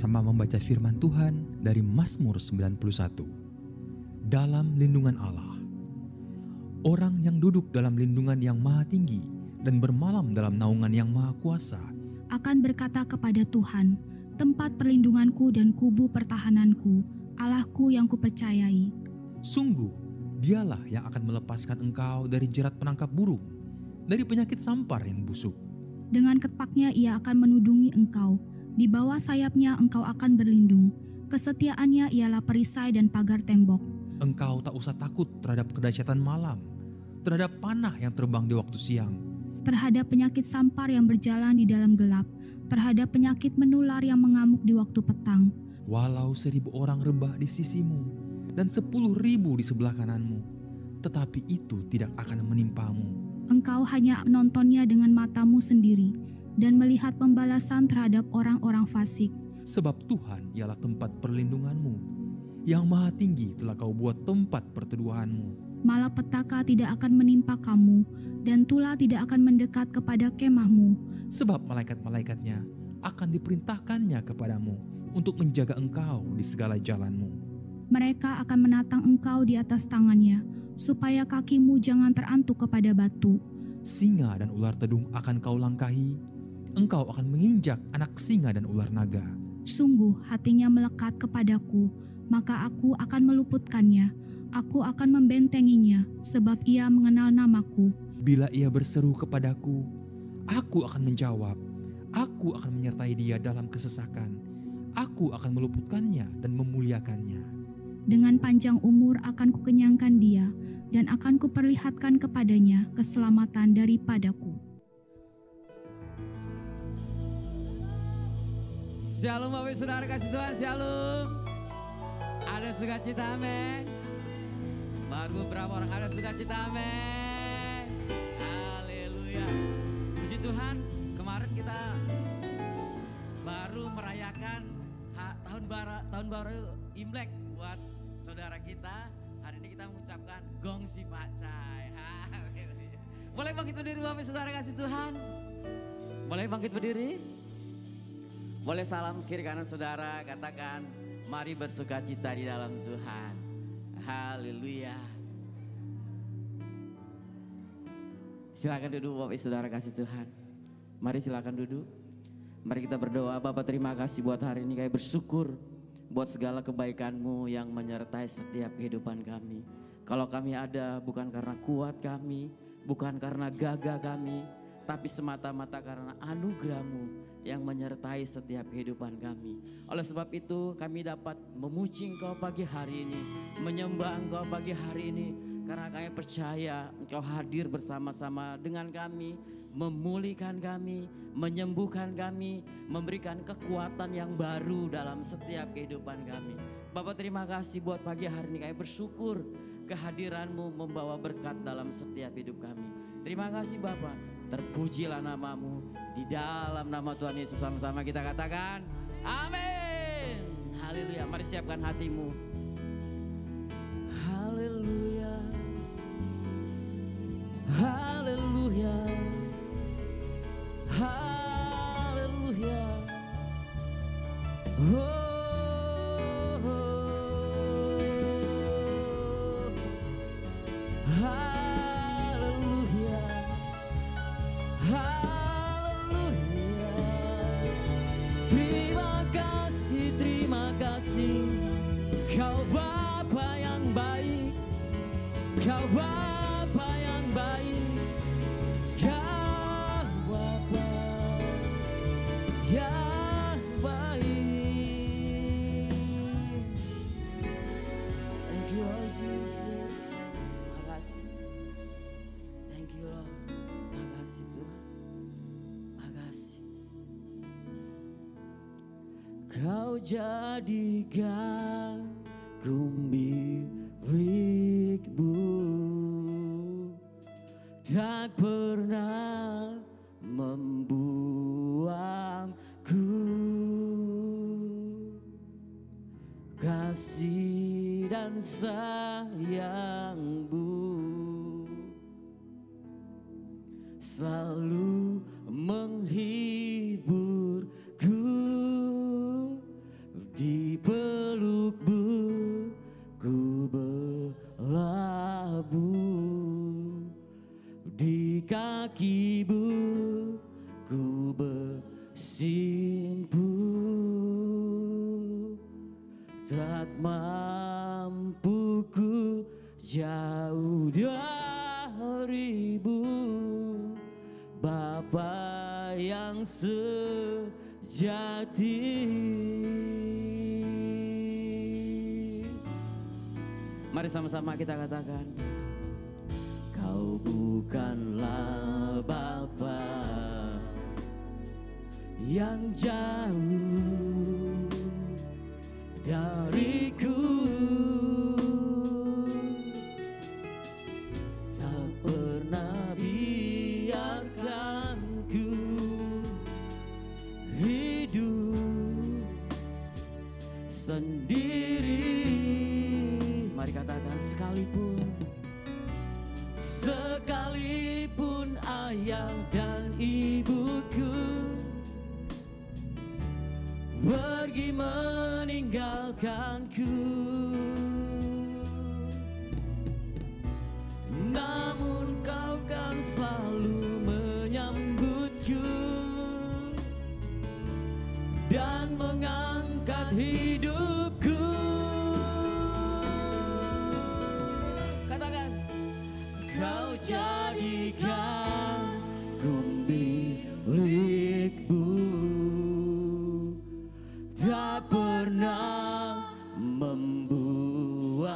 bersama membaca firman Tuhan dari Mazmur 91. Dalam lindungan Allah. Orang yang duduk dalam lindungan yang maha tinggi dan bermalam dalam naungan yang maha kuasa akan berkata kepada Tuhan, tempat perlindunganku dan kubu pertahananku, Allahku yang kupercayai. Sungguh, dialah yang akan melepaskan engkau dari jerat penangkap burung, dari penyakit sampar yang busuk. Dengan ketpaknya ia akan menudungi engkau, di bawah sayapnya engkau akan berlindung. Kesetiaannya ialah perisai dan pagar tembok. Engkau tak usah takut terhadap kedahsyatan malam, terhadap panah yang terbang di waktu siang, terhadap penyakit sampar yang berjalan di dalam gelap, terhadap penyakit menular yang mengamuk di waktu petang. Walau 1.000 orang rebah di sisimu dan 10.000 di sebelah kananmu, tetapi itu tidak akan menimpamu. Engkau hanya menontonnya dengan matamu sendiri dan melihat pembalasan terhadap orang-orang fasik. Sebab Tuhan ialah tempat perlindunganmu, yang maha tinggi telah kau buat tempat perteduhanmu. Malapetaka tidak akan menimpa kamu, dan tulah tidak akan mendekat kepada kemahmu. Sebab malaikat-malaikatnya akan diperintahkannya kepadamu untuk menjaga engkau di segala jalanmu. Mereka akan menatang engkau di atas tangannya, supaya kakimu jangan terantuk kepada batu. Singa dan ular tedung akan kau langkahi, engkau akan menginjak anak singa dan ular naga. Sungguh hatinya melekat kepadaku, maka aku akan meluputkannya. Aku akan membentenginya, sebab ia mengenal namaku. Bila ia berseru kepadaku, aku akan menjawab. Aku akan menyertai dia dalam kesesakan. Aku akan meluputkannya dan memuliakannya. Dengan panjang umur akan kukenyangkan dia, dan akan kuperlihatkan kepadanya keselamatan daripadaku. Shalom Bapak Saudara kasih Tuhan, shalom. Ada sukacita, amin. Baru beberapa orang ada sukacita, amin. Haleluya. Puji Tuhan, kemarin kita baru merayakan tahun baru Imlek buat saudara kita. Hari ini kita mengucapkan gong si pacai. Haleluya. Boleh bangkit berdiri Bapak Saudara kasih Tuhan? Boleh bangkit berdiri? Boleh salam kiri kanan saudara, katakan mari bersukacita di dalam Tuhan. Haleluya. Silakan duduk Bapak Saudara kasih Tuhan. Mari silakan duduk. Mari kita berdoa. Bapak terima kasih buat hari ini, kami bersyukur buat segala kebaikan-Mu yang menyertai setiap kehidupan kami. Kalau kami ada bukan karena kuat kami, bukan karena gagah kami, tapi semata-mata karena anugerah-Mu yang menyertai setiap kehidupan kami. Oleh sebab itu kami dapat memuji Engkau pagi hari ini, menyembah Engkau pagi hari ini, karena kami percaya Engkau hadir bersama-sama dengan kami, memulihkan kami, menyembuhkan kami, memberikan kekuatan yang baru dalam setiap kehidupan kami. Bapak terima kasih buat pagi hari ini, kami bersyukur kehadiran-Mu membawa berkat dalam setiap hidup kami. Terima kasih Bapak, terpujilah nama-Mu, di dalam nama Tuhan Yesus sama-sama kita katakan amin. Haleluya. Mari siapkan hatimu. Haleluya. Haleluya. Haleluya. Oh, haleluya. Haleluya. Terima kasih. Kau Bapa yang baik. Kau Bapa yang baik. Kau Bapa yang baik. Thank you Lord Jesus. Makasih. Thank you Lord. Makasih Tuhan. Makasih. Kau jadikan milikmu, tak pernah membuangku. Kasih dan sayangmu selalu menghiburku. kakimu ku bersimpuh, tak mampu ku jauh darimu, Bapa yang sejati. Mari sama-sama kita katakan, Kau bukanlah Bapa yang jauh dariku, tak pernah biarkan ku hidup sendiri. Mari katakan, sekalipun ayah dan ibuku pergi meninggalkanku, namun Kau kan selalu menyambutku dan mengangkat hidupku. Katakan, Kau jadikan ku milikmu, tak pernah membuangku.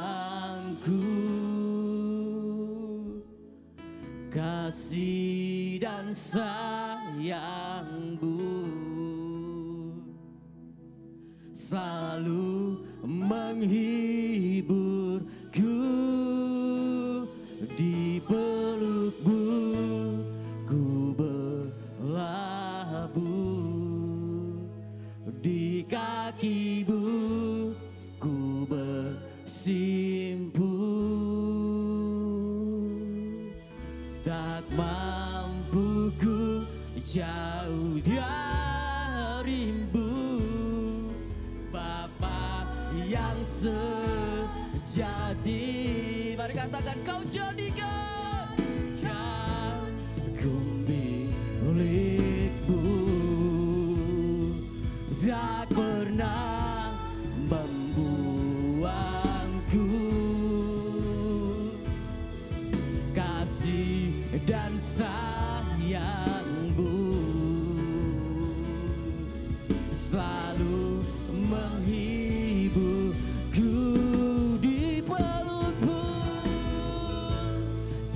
Kasih dan sayang-Mu selalu menghiburku, di peluk-Mu ku berlabuh, di kaki-Mu ku bersimpuh, tak mampu ku jauh darimu, Bapa yang sejati. Mari katakan, Kau jadikan ku milikmu, tak pernah membuangku. Kasih dan sayang-Mu selalu menghiburku, di peluk-Mu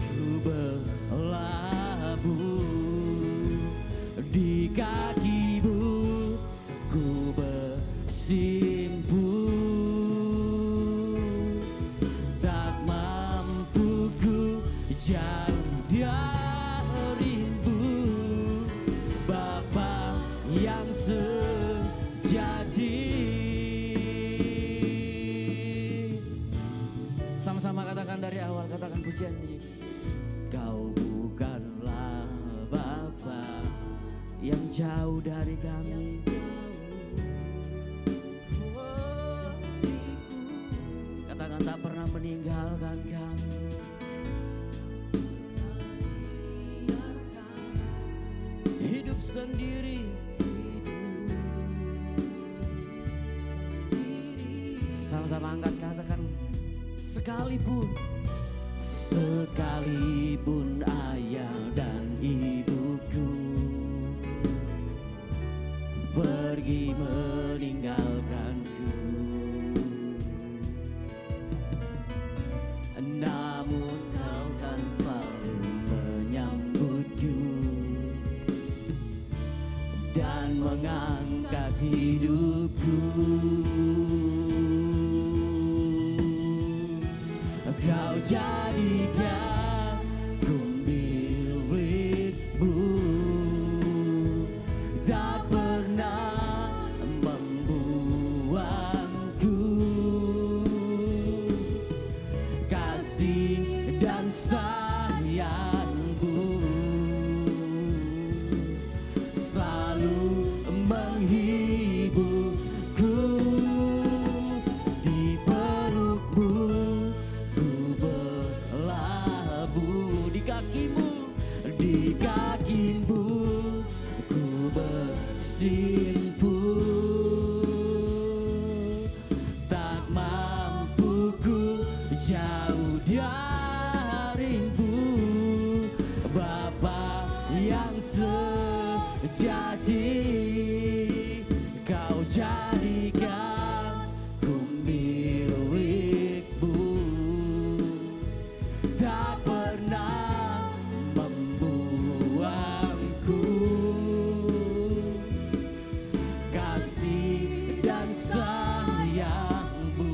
ku berlabuh, di kaki-Mu ku bersimpuh, tak mampu ku jauh darimu, Bapa yang sejati. Sama-sama katakan dari awal, katakan pujian ini. Kau bukanlah Bapa yang jauh dari kami, katakan tak pernah meninggalkan kami. Hidup sendiri, sama-sama angkat katakan, sekalipun ayah dan ibuku pergi meninggalkanku, namun Kau kan selalu menyambutku dan mengangkat hidupku. Kau jadikan ku milikmu, tak pernah membuangku. Kasih dan sayang-Mu selalu menghiburku, di peluk-Mu ku berlabuh, di kaki-Mu di kaki-Mu ku bersimpu. Tak mampu ku jauh dari-Mu, Bapa yang sejati. Kau jadikan ku milik-Mu, tak pernah membuangku. Kasih dan sayang-Mu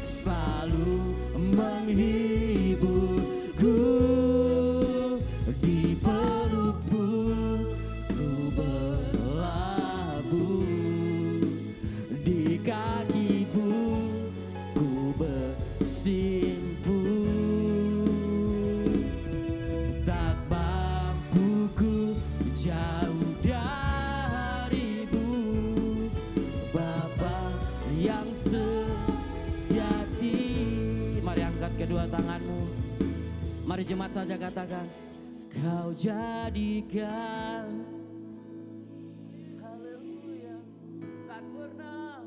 selalu menghiburku. Di peluk-Mu ku berlabuh, di kaki-Mu ku bersimpu. Tak mampu ku jauh dari-Mu, Bapa yang sejati. Mari angkat kedua tanganmu. Mari jemaat saja katakan, Kau jadikan, haleluya, tak pernah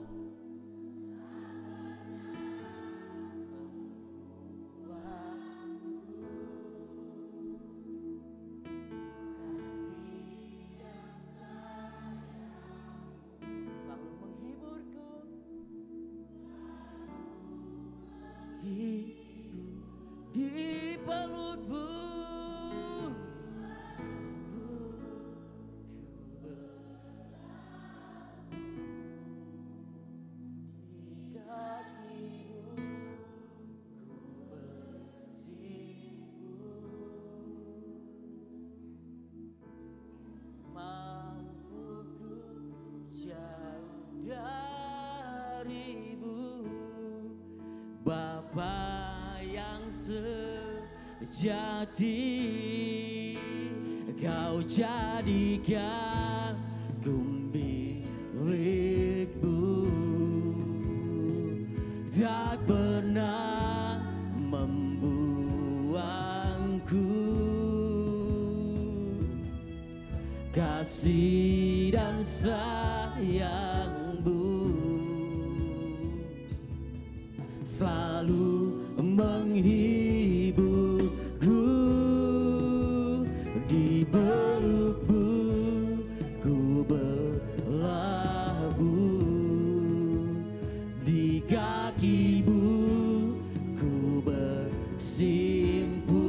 selalu menghiburku. Hidup di peluk-Mu, di kaki-Mu ku bersimpu. Mampu ku jauh dari-Mu, Bapa yang sejati. Kau jadikan ku milik-Mu, tak pernah membuangku. Kasih dan sayang-Mu selalu menghiburku. Di peluk-Mu ku berlabuh, di kaki-Mu ku bersimpu.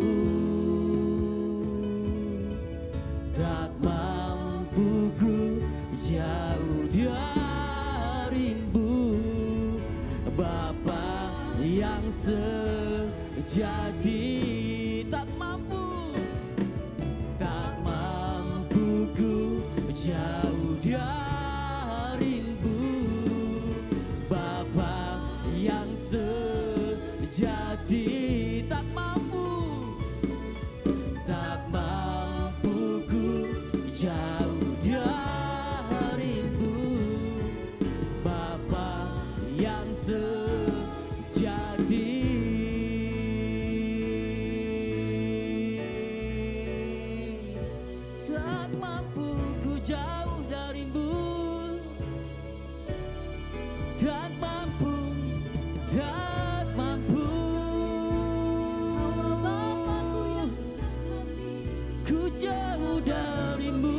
Tak mampu ku jauh dari-Mu, Bapa yang sejati. Tak mampu ku jauh dari-Mu, Bapa yang sejati. Tak mampu ku jauh dari-Mu, Bapa yang sejati. Tak mampu ku jauh dari-Mu, tak mampu ku jauh dari-Mu.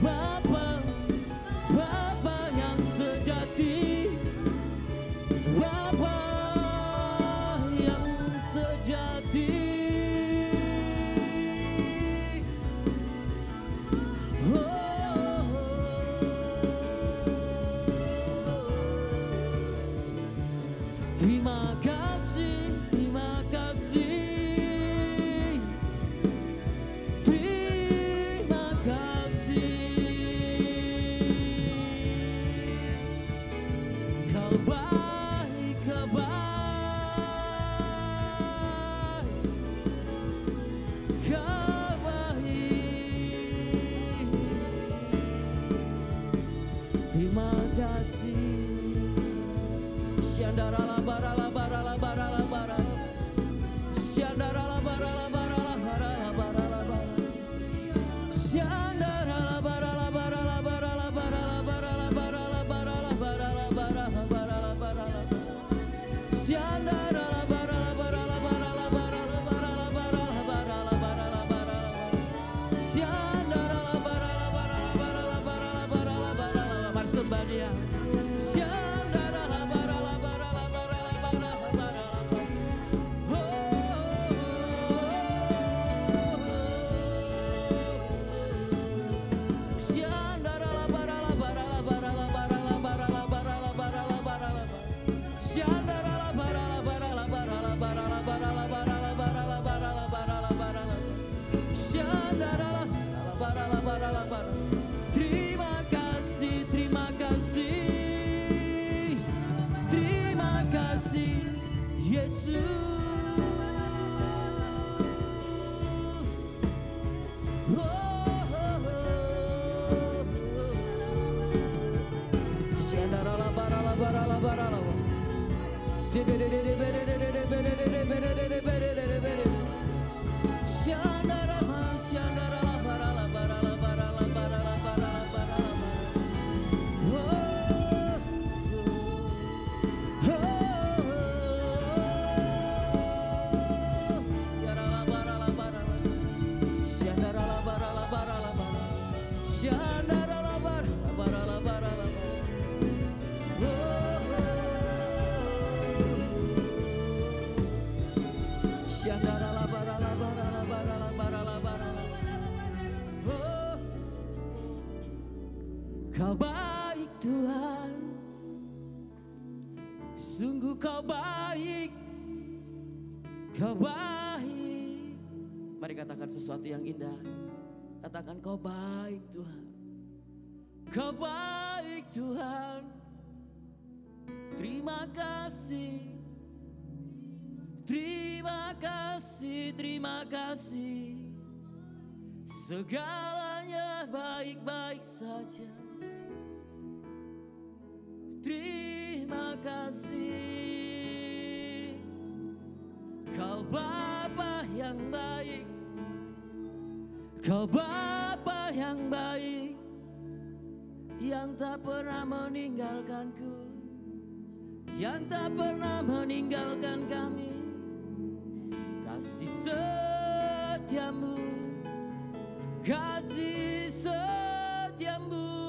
Bapa yang sejati. Terima kasih, terima kasih, terima kasih Yesus. Kau baik Tuhan, sungguh kau baik, kau baik. Mari katakan sesuatu yang indah. Katakan kau baik Tuhan, kau baik Tuhan. Terima kasih, terima kasih, terima kasih. Segalanya baik-baik saja. Terima kasih, kau Bapa yang baik, kau Bapa yang baik, yang tak pernah meninggalkanku, yang tak pernah meninggalkan kami. Kasih setiamu, kasih setiamu,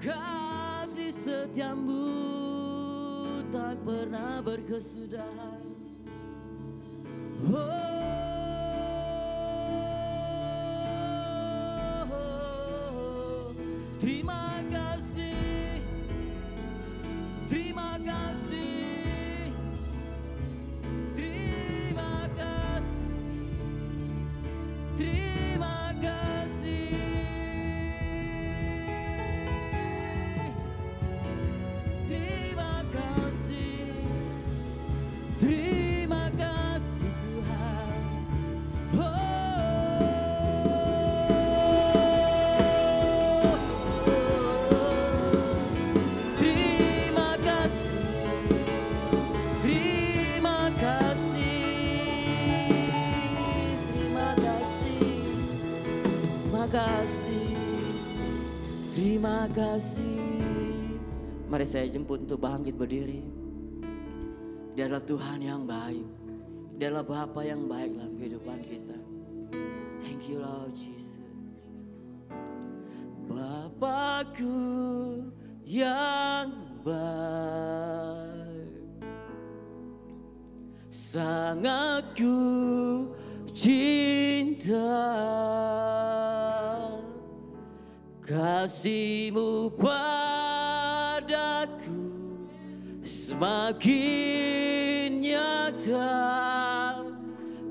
kasih setiamu tak pernah berkesudahan. Terima kasih, terima kasih, terima kasih, terima kasih, terima kasih, terima kasih Tuhan. Terima kasih, terima kasih, terima kasih, terima kasih, terima kasih. Mari saya jemput untuk bangkit berdiri. Dia adalah Tuhan yang baik, Dia adalah Bapa yang baik dalam kehidupan kita. Thank you Lord Jesus. Bapakku yang baik, sangat ku cinta. Kasih-Mu padaku semakin nyata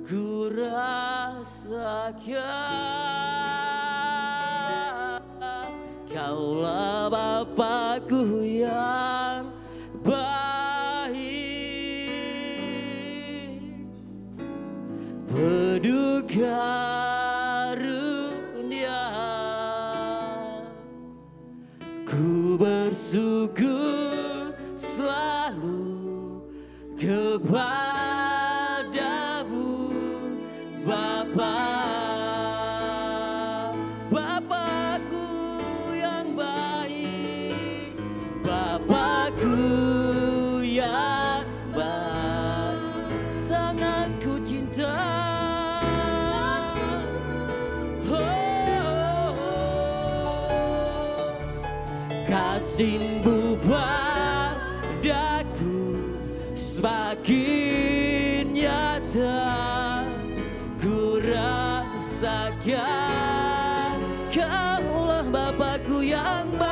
ku rasakan. Kaulah Bapakku yang baik, penuh karunia. Ku bersyukur selalu kepadamu Bapa. Bapakku yang baik, Bapakku yang baik, sangat ku cinta. Kasih-Mu padaku semakin nyata ku rasakan. Kaulah Bapakku yang baik,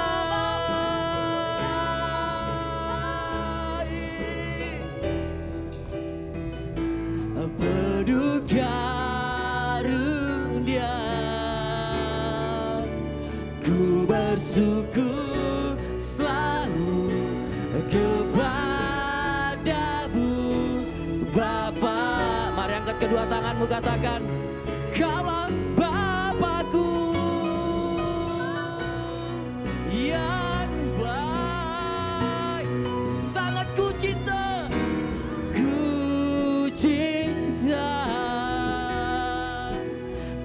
penuh karunia. Ku bersyukur selalu kepadamu Bapa. Mari angkat kedua tanganmu, katakan, Kaulah Bapakku yang baik, sangat ku cinta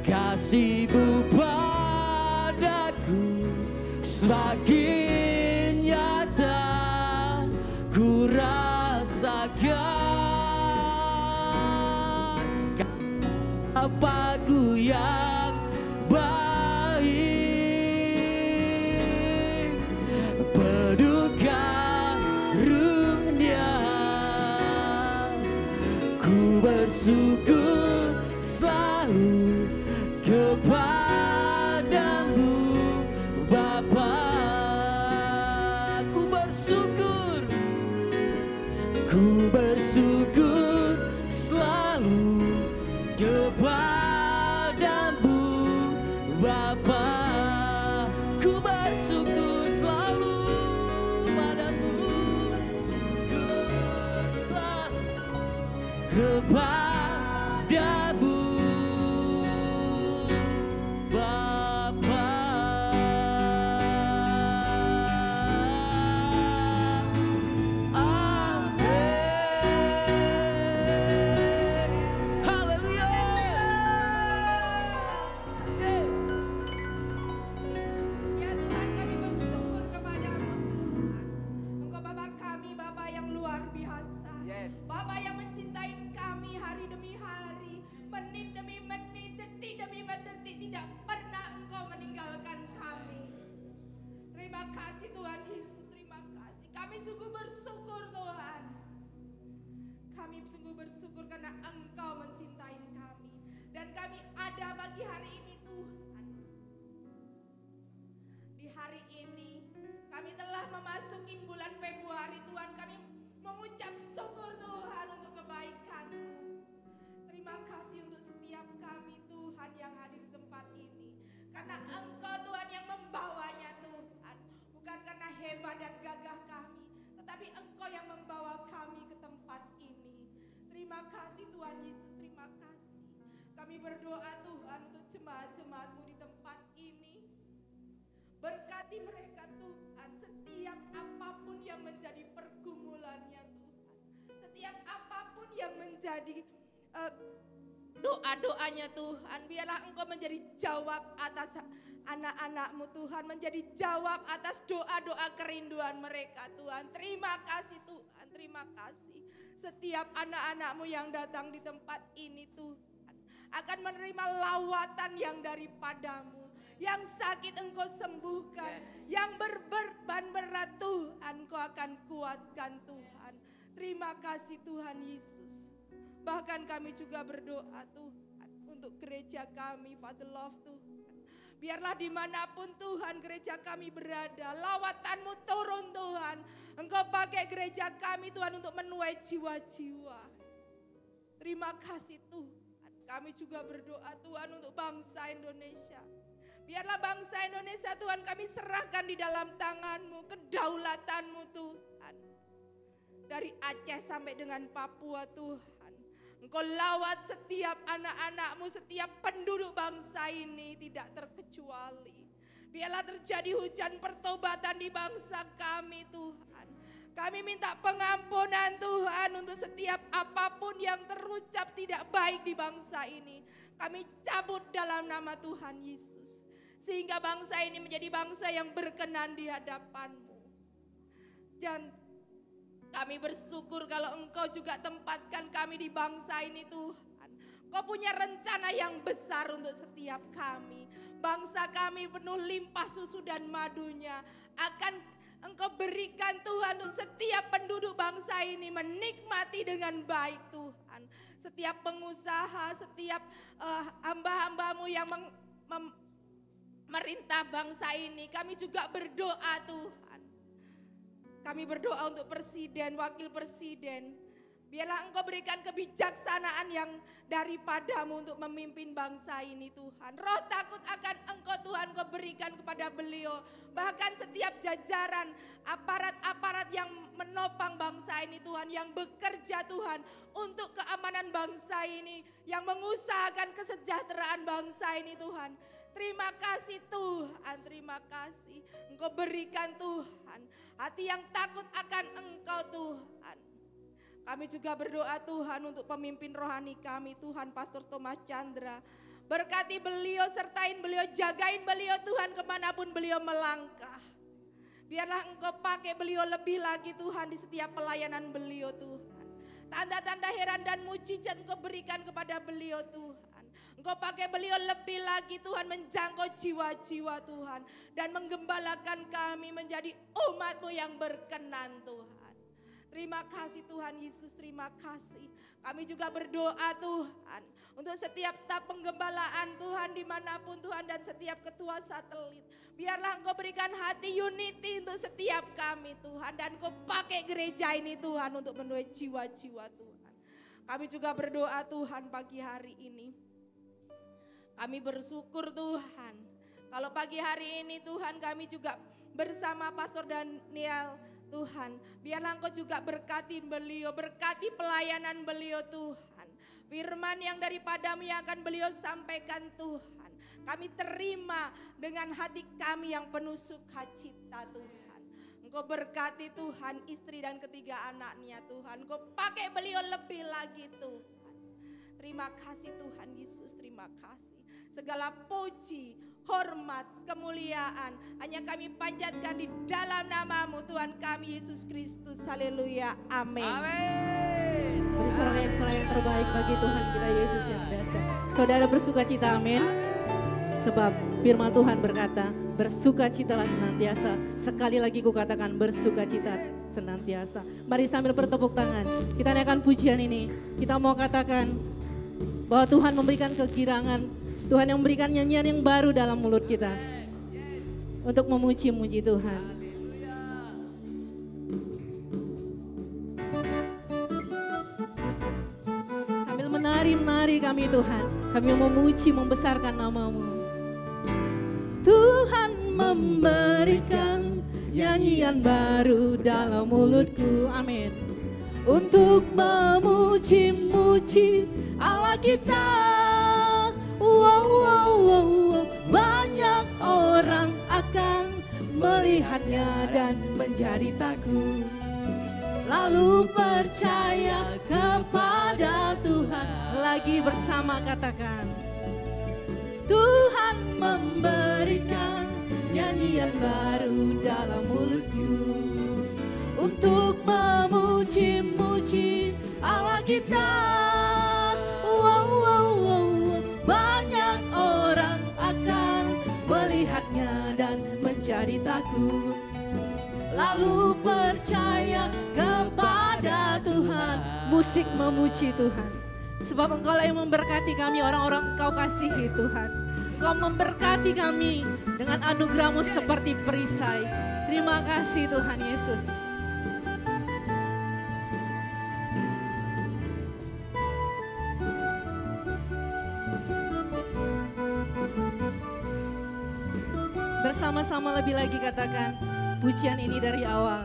kasih-Mu padaku semakin nyata ku rasakan. Bapakku yang baik, penuh karunia. Ku bersyukur selalu kepadamu Bapa. Ku bersyukur selalu kepadamu Bapa. Ku bersyukur selalu padamu, ku selalu kepadamu Bapa. Amin. Haleluya. Ya Tuhan, kami bersyukur kepadamu Tuhan. Engkau Bapa kami, Bapa yang luar biasa. Bapa yang mencintai kami hari demi hari, menit demi menit, detik demi detik, tidak pernah Engkau meninggalkan kami. Terima kasih Tuhan Yesus, terima kasih. Kami sungguh bersyukur Tuhan. Kami sungguh bersyukur karena Engkau mencintai kami. Dan kami ada bagi hari ini Tuhan. Di hari ini kami telah memasuki bulan Februari Tuhan. Kami mengucap syukur Tuhan untuk kebaikan-Mu. Terima kasih untuk setiap kami Tuhan yang hadir di tempat ini. Karena Engkau Tuhan yang membawanya Tuhan. Bukan karena hebat dan gagah kami, tetapi Engkau yang membawa kami ke tempat ini. Terima kasih Tuhan Yesus, terima kasih. Kami berdoa Tuhan untuk jemaat-jemaat-Mu di tempat ini. Berkati mereka Tuhan, setiap apapun yang menjadi pergumulannya Tuhan. Setiap apapun yang menjadi doa-doanya Tuhan, biarlah Engkau menjadi jawab atas anak-anak-Mu Tuhan, menjadi jawab atas doa-doa kerinduan mereka Tuhan. Terima kasih Tuhan, terima kasih. Setiap anak-anak-Mu yang datang di tempat ini Tuhan akan menerima lawatan yang daripada-Mu. Yang sakit Engkau sembuhkan, yang berbeban berat Tuhan Engkau akan kuatkan Tuhan. Terima kasih Tuhan Yesus. Bahkan kami juga berdoa Tuhan untuk gereja kami, Father Love Tuhan. Biarlah dimanapun Tuhan gereja kami berada, lawatan-Mu turun Tuhan. Engkau pakai gereja kami Tuhan untuk menuai jiwa-jiwa. Terima kasih Tuhan. Kami juga berdoa Tuhan untuk bangsa Indonesia. Biarlah bangsa Indonesia Tuhan kami serahkan di dalam tangan-Mu, kedaulatan-Mu Tuhan. Dari Aceh sampai dengan Papua Tuhan. Engkau lawat setiap anak-anak-Mu, setiap penduduk bangsa ini tidak terkecuali. Biarlah terjadi hujan pertobatan di bangsa kami Tuhan. Kami minta pengampunan Tuhan untuk setiap apapun yang terucap tidak baik di bangsa ini. Kami cabut dalam nama Tuhan Yesus. Sehingga bangsa ini menjadi bangsa yang berkenan di hadapan-Mu. Dan kami bersyukur kalau Engkau juga tempatkan kami di bangsa ini Tuhan. Engkau punya rencana yang besar untuk setiap kami. Bangsa kami penuh limpah susu dan madunya. Akan Engkau berikan Tuhan untuk setiap penduduk bangsa ini menikmati dengan baik Tuhan. Setiap pengusaha, setiap hamba-hamba-Mu yang merintah bangsa ini, kami juga berdoa Tuhan. Kami berdoa untuk presiden, wakil presiden. Biarlah Engkau berikan kebijaksanaan yang daripadamu untuk memimpin bangsa ini Tuhan. Roh takut akan Engkau Tuhan Kau berikan kepada beliau. Bahkan setiap jajaran aparat-aparat yang menopang bangsa ini Tuhan. Yang bekerja Tuhan untuk keamanan bangsa ini. Yang mengusahakan kesejahteraan bangsa ini Tuhan. Terima kasih Tuhan, terima kasih. Engkau berikan Tuhan hati yang takut akan Engkau Tuhan. Kami juga berdoa Tuhan untuk pemimpin rohani kami Tuhan, Pastor Thomas Chandra. Berkati beliau, sertain beliau, jagain beliau Tuhan kemanapun beliau melangkah. Biarlah Engkau pakai beliau lebih lagi Tuhan di setiap pelayanan beliau Tuhan. Tanda-tanda heran dan mujizat Engkau berikan kepada beliau Tuhan. Engkau pakai beliau lebih lagi Tuhan menjangkau jiwa-jiwa Tuhan. Dan menggembalakan kami menjadi umat-Mu yang berkenan Tuhan. Terima kasih Tuhan Yesus, terima kasih. Kami juga berdoa Tuhan untuk setiap staf penggembalaan Tuhan dimanapun Tuhan dan setiap ketua satelit. Biarlah Engkau berikan hati unity untuk setiap kami Tuhan. Dan Engkau pakai gereja ini Tuhan untuk menuai jiwa-jiwa Tuhan. Kami juga berdoa Tuhan pagi hari ini. Kami bersyukur Tuhan. Kalau pagi hari ini Tuhan kami juga bersama Pastor Daniel Tuhan, biarlah Engkau juga berkati beliau, berkati pelayanan beliau Tuhan. Firman yang daripadamu yang akan beliau sampaikan Tuhan. Kami terima dengan hati kami yang penuh sukacita Tuhan. Engkau berkati Tuhan istri dan ketiga anaknya Tuhan. Engkau pakai beliau lebih lagi Tuhan. Terima kasih Tuhan Yesus, terima kasih. Segala puji, hormat, kemuliaan hanya kami panjatkan di dalam nama-Mu Tuhan kami Yesus Kristus. Haleluya. Amin. Amin. Beri sorak yang terbaik bagi Tuhan kita Yesus yang dasar. Saudara bersukacita, amin. Sebab firman Tuhan berkata, bersukacitalah senantiasa. Sekali lagi kukatakan bersukacita senantiasa. Mari sambil bertepuk tangan, kita naikkan pujian ini. Kita mau katakan bahwa Tuhan memberikan kegirangan, Tuhan yang memberikan nyanyian yang baru dalam mulut kita untuk memuji-muji Tuhan. Sambil menari-menari kami Tuhan, kami memuji membesarkan nama-Mu. Tuhan memberikan nyanyian baru dalam mulutku, amin. Untuk memuji-muji Allah kita. Banyak orang akan melihatnya dan menjadi takut. Lalu percaya kepada Tuhan. Lagi bersama katakan, Tuhan memberikan nyanyian baru dalam mulutku. Untuk memuji-muji Allah kita. Banyak orang akan melihatnya dan menjadi takut. Lalu percaya kepada Tuhan. Musik memuji Tuhan. Sebab Engkau yang memberkati kami orang-orang Engkau kasihi Tuhan. Engkau memberkati kami dengan anugerah-Mu seperti perisai. Terima kasih Tuhan Yesus. Bersama-sama lebih lagi katakan pujian ini dari awal.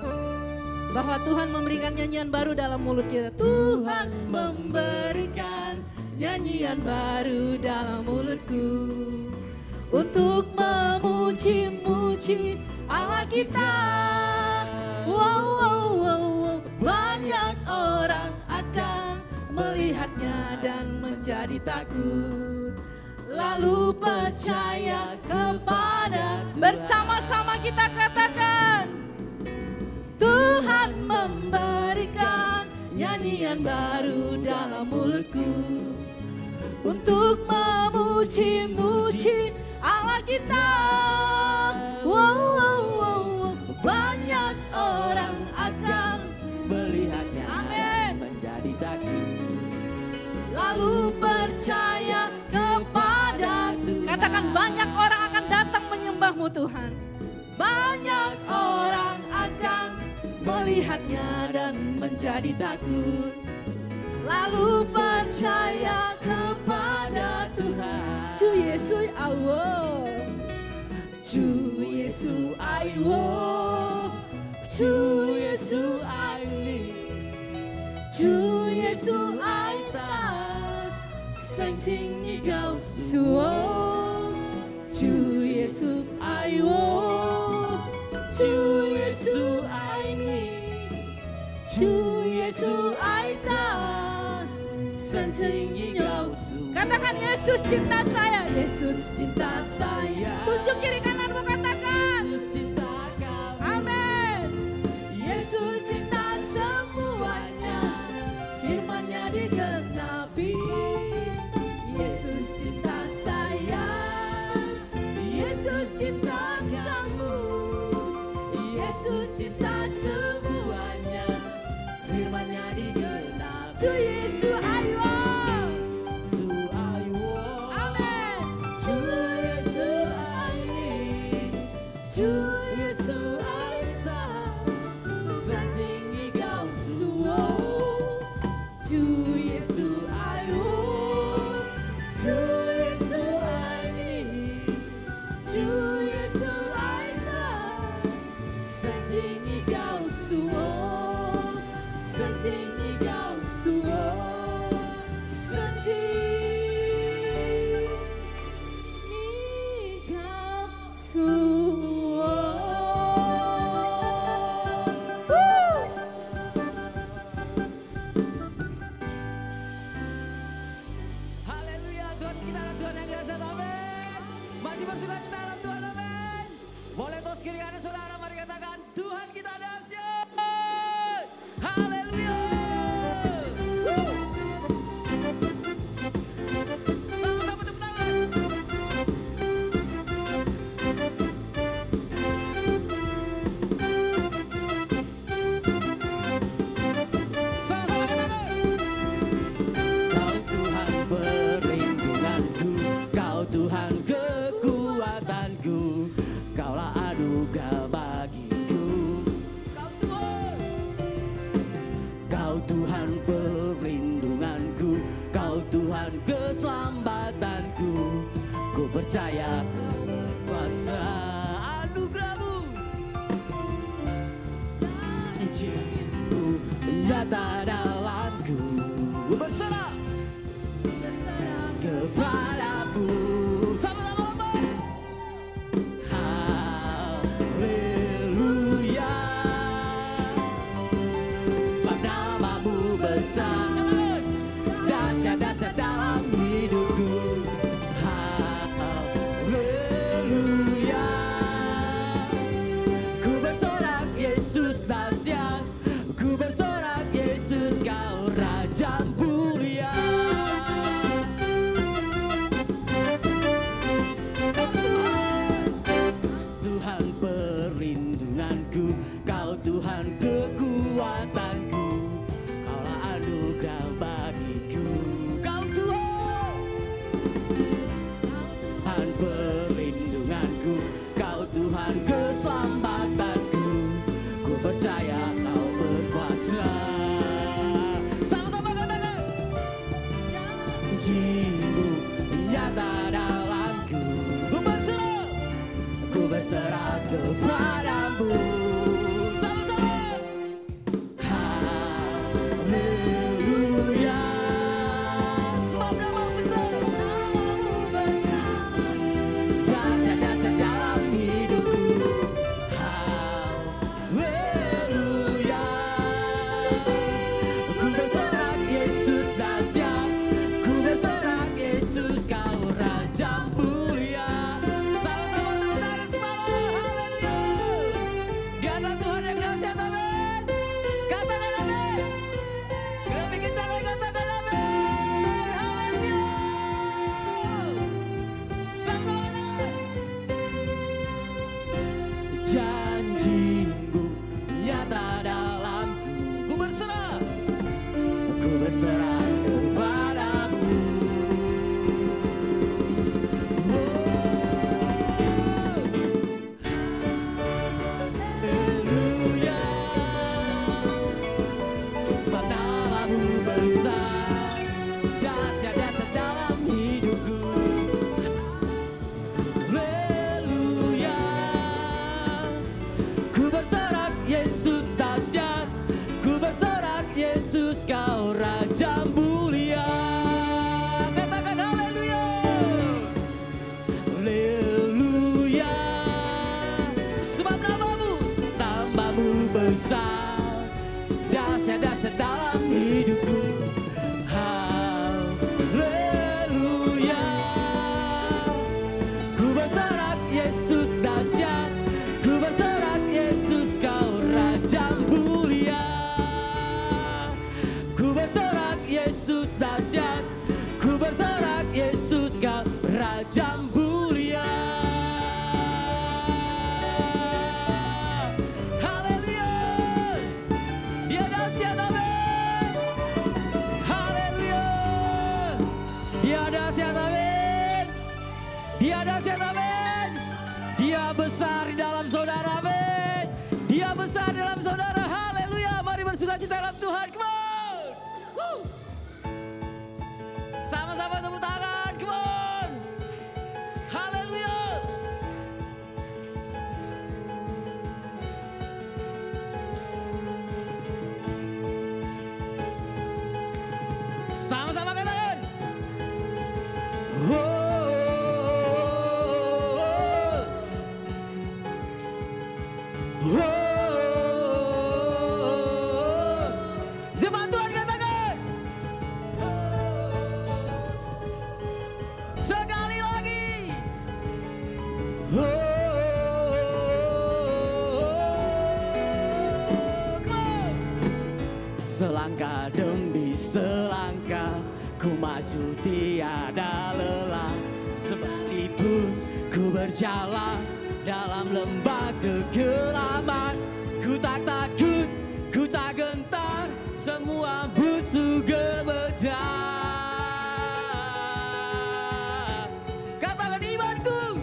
Bahwa Tuhan memberikan nyanyian baru dalam mulut kita. Tuhan memberikan nyanyian baru dalam mulutku. Untuk memuji-muji Allah kita. Banyak orang akan melihatnya dan menjadi takut. Lalu percaya kepada. Bersama-sama kita katakan, Tuhan memberikan nyanyian baru dalam mulutku. Untuk memuji-muji Allah kita. Banyak orang akan melihatnya, amin, menjadi takut. Lalu percaya kepada Tuhan. Katakan, banyak orang akan datang menyembah-Mu Tuhan. Banyak orang akan melihatnya dan menjadi takut. lalu percaya kepada Tuhan. Ju Yesus awo, Ju Yesus awo, Ju Yesus awi, Ju Yesus aita, sing ting ni gao suo, Ju Yesus awo, Ju Yesus aini, Ju Yesus aita, sing ting ni gao suo. Katakan Yesus cinta saya, Yesus cinta saya. Tunjuk kiri kananmu katakan. Yesus cinta kamu. Amin. Yesus cinta semuanya, firman-Nya digenapi. Yesus cinta saya, Yesus cinta kamu. Yesus cinta semuanya, firman-Nya digenapi. Ju Yesus ayo. Ju Yesus aita, sing ni gao suo, Ju Yesus ayo, Ju Yesus aini, Ju Yesus aita, sing ni gao suo, sing ni gao suo, sing boleh tos kiri kanan saudara, mari katakan Tuhan kita dahsyat. Haleluya. Sama-sama tepuk tangan. Sama-sama katakan. Kau Tuhan perlindunganku, Kau Tuhan kekuatanku. Kaulah anugerah bagiku. Kau Tuhan perlindunganku, Kau Tuhan keselamatanku. Ku percaya Kau berkuasa, anugerah-Mu, janji-Mu nyata dalamku. Ku berserah kepadamu. Sama-sama lomba. Dahsyat dalam hidupku. Haleluya. Ku bersorak Yesus dahsyat, ku bersorak Yesus Kau Raja mulia. Tuhan perlindunganku, Kau Tuhan kekuatanku. Kaulah anugerah bagiku. Kau Tuhan, Tuhan perlindunganku, Kau Tuhan keselamatanku. Ku percaya Kau berkuasa. Sama-sama katakan. Janji-Mu nyata dalamku. Ku berserah kepadamu. Sama-sama. Haleluya. Sebab namamu besar, dahsyat dalam hidupku. Haleluya. Ku bersorak Yesus dahsyat, ku bersorak Yesus Kau Raja mulia. Sama-sama tepuk tangan semalam. Haleluya. mulia. Ku bersorak Yesus dahsyat, ku bersorak Yesus kau Raja mulia. Ku bersorak Yesus dahsyat, ku bersorak Yesus kau Raja mulia. Haleluya. Dia dahsyat, amin. Haleluya. Dia dahsyat, amin. Dia dahsyat, amin. Dia besar di dalam saudara, amin. Dia besar dalam saudara, haleluya. Mari bersukacita dalam Tuhan, come on. Woo. Sama-sama tepuk tangan, come on. Haleluya. Sama-sama katakan. Jemaat Tuhan katakan. Sekali lagi. Selangkah demi selangkah ku maju tiada lelah. Sekalipun ku berjalan dalam lembah kegelapan, ku tak takut, ku tak gentar, semua musuh gemetar. Katakan imanku.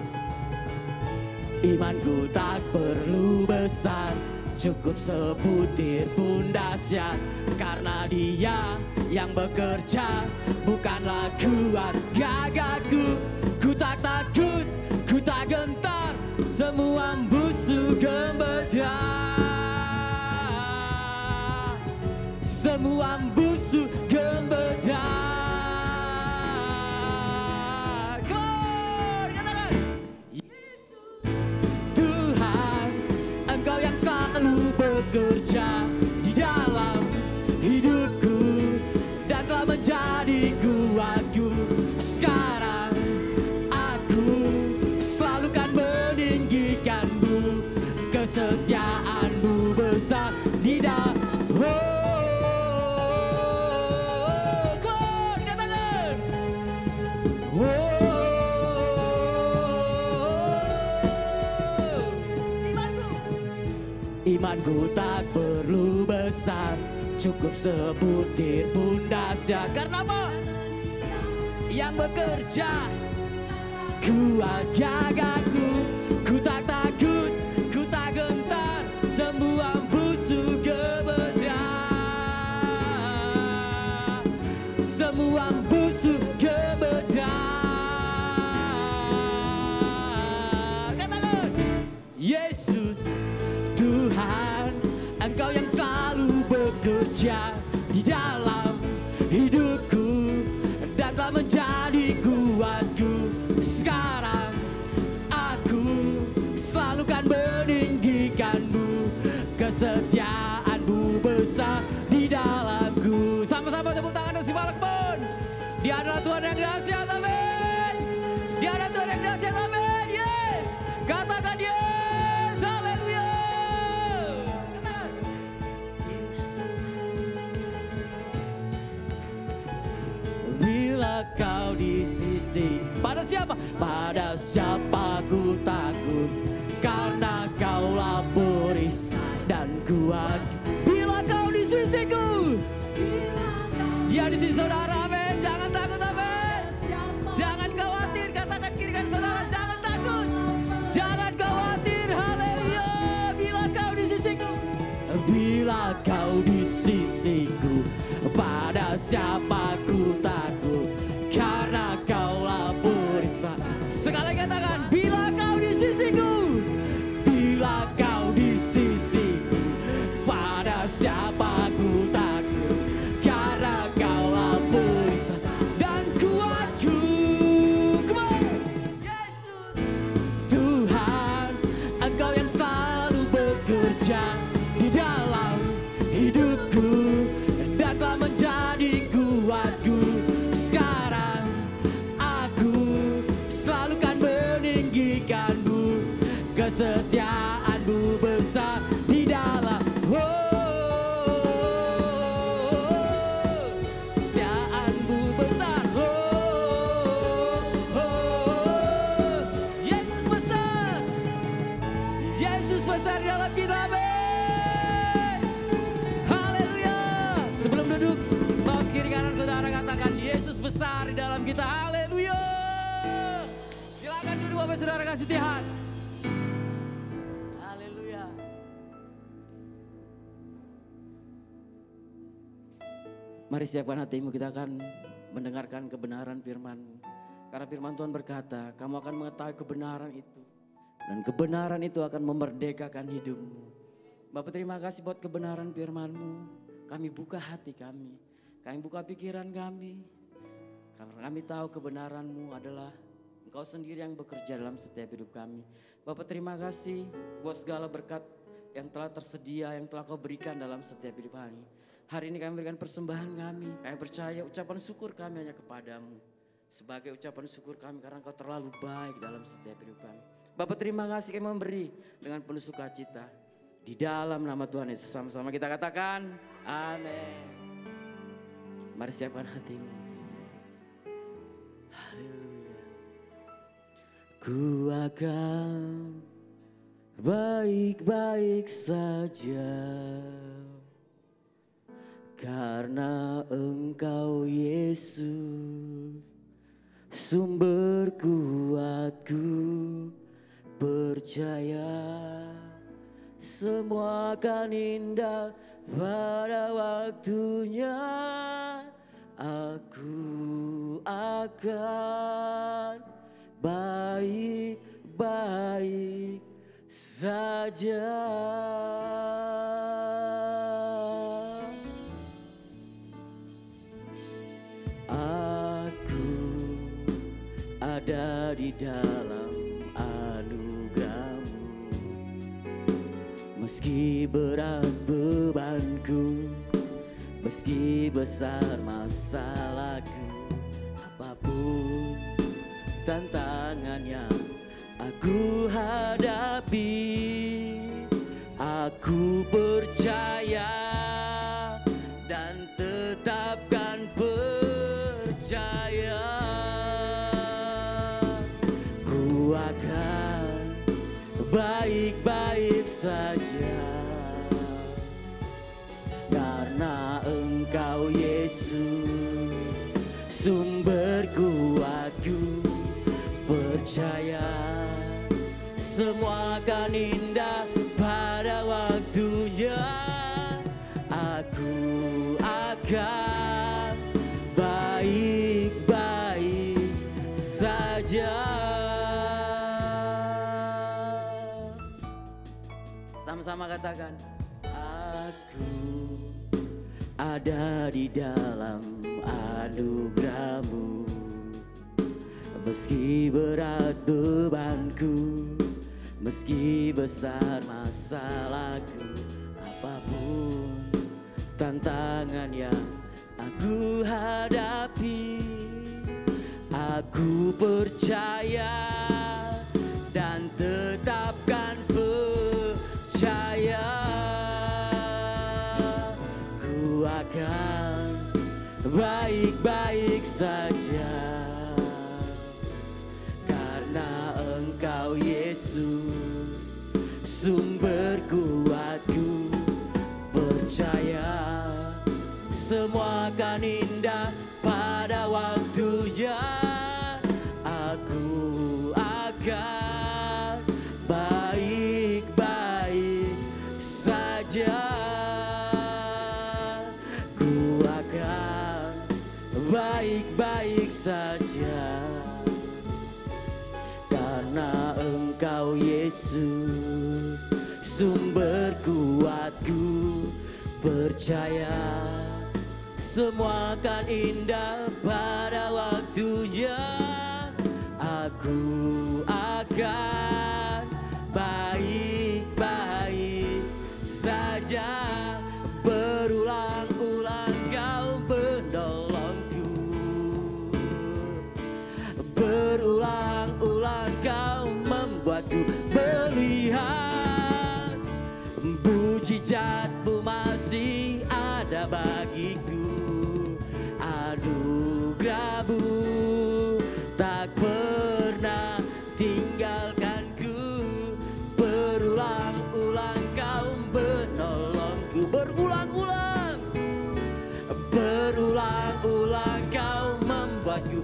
Imanku tak perlu besar, cukup sebutir pun dahsyat. Karena Dia yang bekerja, bukanlah kuat gagahku. Ku tak takut, ku tak gentar, semua musuh gemetar. Semua musuh gemetar. Katakan. Yesus Tuhan, Engkau yang selalu bekerja di dalam hidupku dan telah menjadi kuatku. Sekarang aku selalu kan meninggikanmu, kesetiaanmu besar di dalam. Katakan. Imanku tak perlu besar, cukup sebutir pun dahsyat. Karena apa? Yang bekerja kuat gagahku. Ku tak takut, ku tak gentar, semua musuh gemetar. Semua musuh gemetar. Katakan. Yesus Tuhan, Engkau yang selalu bekerja di dalam hidupku dan telah menjadi kuatku. Sekarang aku selalu kan meninggikanmu, kesetiaanmu besar di dalamku. Sama-sama tepuk tangan dan simak pun. Dia adalah Tuhan yang dahsyat, amin. Dia adalah Tuhan yang dahsyat, amin. Yes. Katakan yes. Haleluya. Katakan. Bila kau di sisi, pada siapa? Pada siapa ku takut, karena kaulah perisai dan kuat. Bila kau di sisiku, Dia di sisi saudara, amin. Jangan takut, amin. Jangan khawatir, katakan kiri kan saudara, jangan takut. Jangan khawatir, haleluya. Bila kau di sisiku, bila kau di sisiku, pada siapa ku takut, karena kaulah perisai. Sekali katakan, bila kau di sisiku, bila kau di sisiku, pada siapa ku takut, karena kaulah perisai dan kuatku. Come on. Yesus Tuhan, Engkau yang selalu bekerja di dalam hidupku dan telah menjadi kuat. kuasa. Haleluya. Silakan duduk Bapak Saudara kasih Tuhan. Haleluya. Mari siapkan hatimu, kita akan mendengarkan kebenaran firman-Mu. Karena firman Tuhan berkata, kamu akan mengetahui kebenaran itu. Dan kebenaran itu akan memerdekakan hidupmu. Bapak terima kasih buat kebenaran firman-Mu. Kami buka hati kami. Kami buka pikiran kami. Karena kami tahu kebenaran-Mu adalah Engkau sendiri yang bekerja dalam setiap hidup kami. Bapak terima kasih buat segala berkat yang telah tersedia, yang telah Kau berikan dalam setiap hidup kami. Hari ini kami berikan persembahan kami. Kami percaya ucapan syukur kami hanya kepadamu. Sebagai ucapan syukur kami karena Kau terlalu baik dalam setiap hidup kami. Bapak terima kasih kami memberi dengan penuh sukacita. Di dalam nama Tuhan Yesus sama-sama kita katakan amin. Mari siapkan hatimu. Haleluya. Ku akan baik-baik saja. Karena Engkau Yesus sumber kuatku, percaya semua akan indah pada waktunya. Aku akan baik-baik saja. Ada di dalam anugerah-Mu, meski berat bebanku, meski besar masalahku, apapun tantangan yang aku hadapi, aku percaya dan tetapkan percaya. Ku akan baik-baik saja. Karena Engkau Yesus sumber kuatku, percaya semua akan indah pada waktunya. Aku akan baik-baik saja. Sama-sama katakan, aku ada di dalam anugerah-Mu, meski berat bebanku, meski besar masalahku, apapun tantangan yang aku hadapi, aku percaya dan tetapkan percaya. Ku akan baik-baik saja. Karena Engkau Yesus sumber kuatku, percaya semua akan indah pada waktunya. Aku akan baik-baik saja. Ku akan baik-baik saja. Karena Engkau Yesus sumber kuatku, percaya semua akan indah pada waktunya. Aku akan baik-baik saja. Berulang-ulang Kau menolongku, berulang-ulang Kau membuatku melihat mujizat-Mu masih ada bagiku. Anugerah-Mu tak pernah tinggalkanku. Berulang-ulang Kau menolongku, berulang-ulang, berulang-ulang Kau membuatku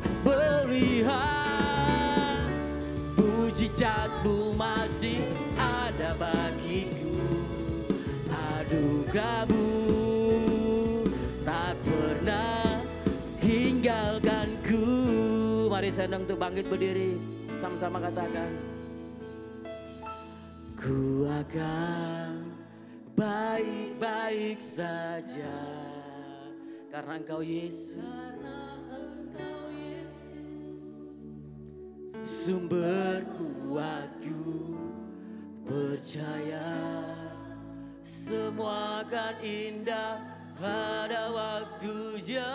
Tuhan, mujizat-Mu masih ada bagiku. Anugerah-Mu tak pernah tinggalkanku. Mari senang untuk bangkit berdiri, sama-sama katakan. Ku akan baik-baik saja karena Engkau Yesus, sumber kuatku. Percaya semua akan indah pada waktunya.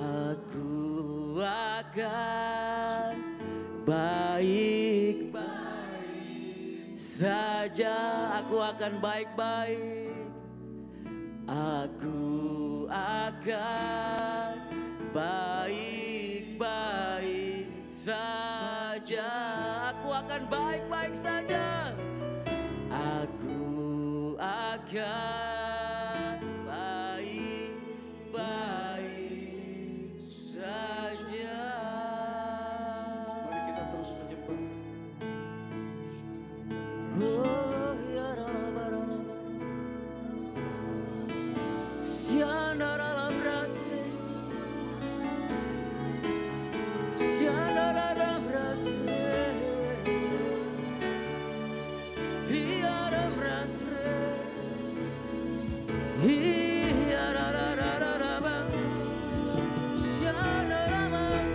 Aku akan baik-baik saja. Aku akan baik-baik. Aku akan baik-baik saja. Aku akan baik-baik saja. Aku akan baik-baik saja. Mari kita terus menyembah. Oh, ya rara-bara-bara. Sianara-la-brase. Sianara-la-brase. Hiara-brase. Hiara-ra-ra-ra-ra-ba. Sianara-brase.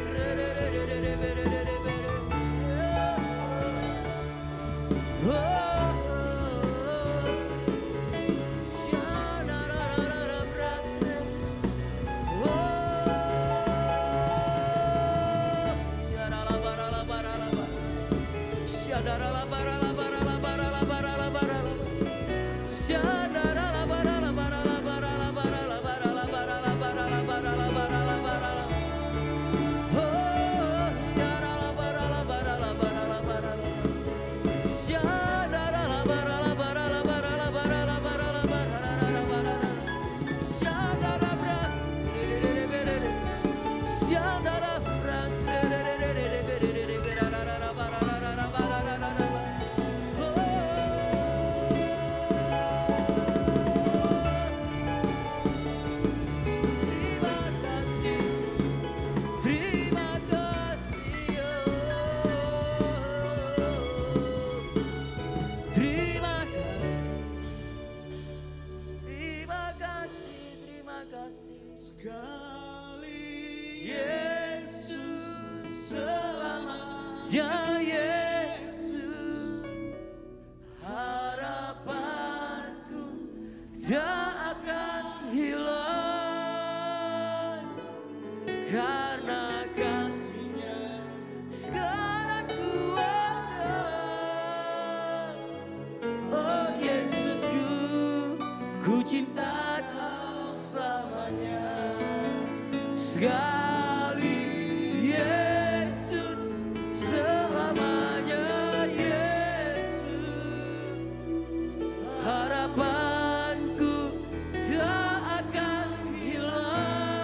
Ya Yesus, harapanku tak akan hilang karena kasih-Nya sekarang ku ada. Oh Yesusku, ku cinta Kau selamanya. Sekali Yesus, selamanya Yesus, harapanku tak akan hilang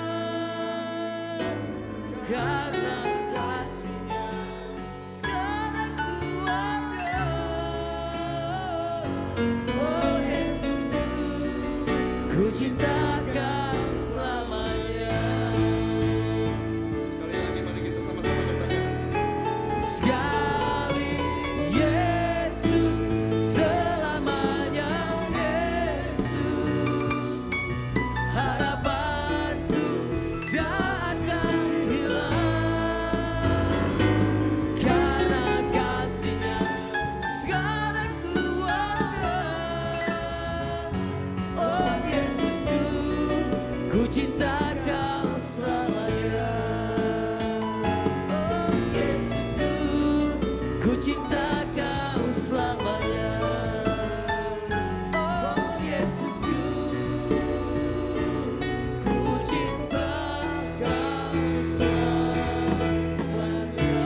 karena kasih-Nya sekarang ku ada. Oh Yesusku, ku cinta Kau selamanya. Sekali lagi mari kita sama-sama katakan. Sekali Yesus, selamanya Yesus, harapanku tak akan hilang karena kasih-Nya sekarang ku ada. Oh Yesusku, ku cinta Kau selamanya. Oh Yesusku, ku cinta Kau selamanya. Oh Yesusku, ku cinta Kau selamanya.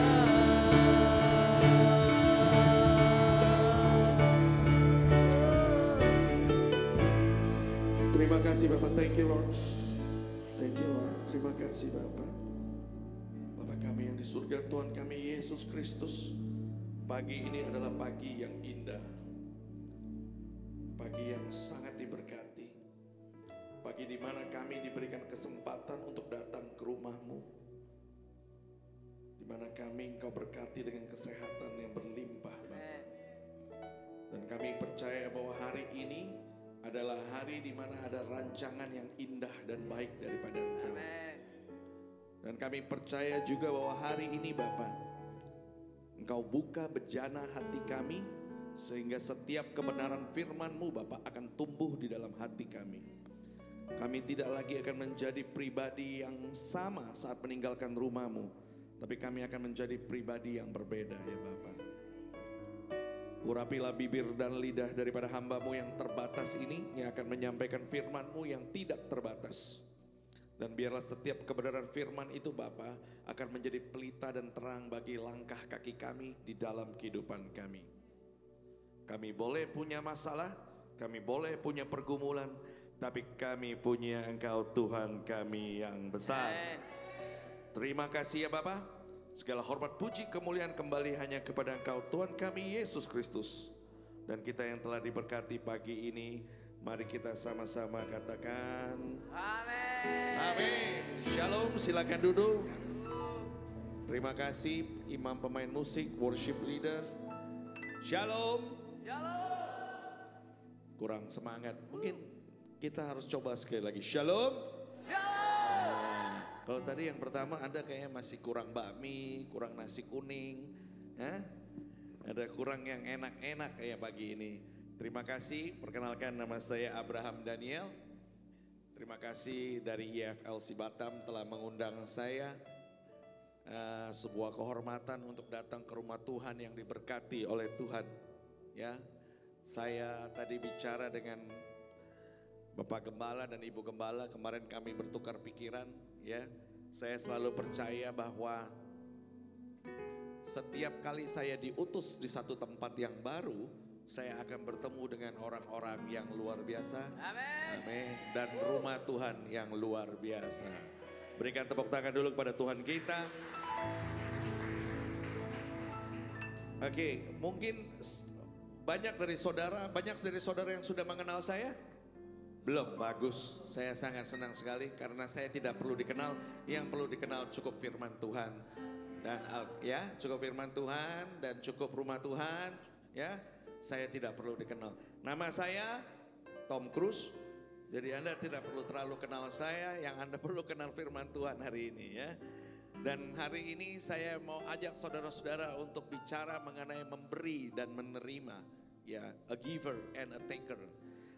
Terima kasih Bapak, thank you Lord. Thank you Lord, terima kasih Bapak. Bapak kami yang di surga, Tuhan kami Yesus Kristus, pagi ini adalah pagi yang indah, pagi yang sangat diberkati, pagi di mana kami diberikan kesempatan untuk datang ke rumah-Mu, di mana kami Engkau berkati dengan kesehatan yang berlimpah, Bapa. Dan kami percaya bahwa hari ini adalah hari di mana ada rancangan yang indah dan baik daripada Engkau. Dan kami percaya juga bahwa hari ini Bapa, Engkau buka bejana hati kami, sehingga setiap kebenaran firman-Mu Bapa akan tumbuh di dalam hati kami. Kami tidak lagi akan menjadi pribadi yang sama saat meninggalkan rumah-Mu, tapi kami akan menjadi pribadi yang berbeda ya Bapa. Urapilah bibir dan lidah daripada hamba-Mu yang terbatas ini, yang akan menyampaikan firman-Mu yang tidak terbatas. Dan biarlah setiap kebenaran firman itu Bapa akan menjadi pelita dan terang bagi langkah kaki kami di dalam kehidupan kami. Kami boleh punya masalah, kami boleh punya pergumulan, tapi kami punya Engkau Tuhan kami yang besar. Terima kasih ya Bapa. Segala hormat puji kemuliaan kembali hanya kepada Engkau Tuhan kami Yesus Kristus. Dan kita yang telah diberkati pagi ini, mari kita sama-sama katakan amin. Amin. Shalom, silakan duduk. Terima kasih imam pemain musik, worship leader. Shalom. Shalom. Kurang semangat. Mungkin kita harus coba sekali lagi. Shalom. Shalom. Kalau tadi yang pertama Anda kayaknya masih kurang bakmi, kurang nasi kuning. Ada kurang yang enak-enak kayak pagi ini. Terima kasih, perkenalkan nama saya Abraham Daniel. Terima kasih dari IFLC Batam telah mengundang saya. Sebuah kehormatan untuk datang ke rumah Tuhan yang diberkati oleh Tuhan. Ya, saya tadi bicara dengan Bapak Gembala dan Ibu Gembala, kemarin kami bertukar pikiran. Ya, saya selalu percaya bahwa setiap kali saya diutus di satu tempat yang baru, saya akan bertemu dengan orang-orang yang luar biasa. Amin. Amin. Dan rumah Tuhan yang luar biasa. Berikan tepuk tangan dulu kepada Tuhan kita. Oke, mungkin banyak dari saudara yang sudah mengenal saya? Belum, bagus. Saya sangat senang sekali karena saya tidak perlu dikenal. Yang perlu dikenal cukup firman Tuhan. Dan cukup firman Tuhan dan cukup rumah Tuhan, ya. Saya tidak perlu dikenal. Nama saya Tom Cruise. Jadi Anda tidak perlu terlalu kenal saya, yang Anda perlu kenal firman Tuhan hari ini ya. Dan hari ini saya mau ajak saudara-saudara untuk bicara mengenai memberi dan menerima. Ya, a giver and a taker.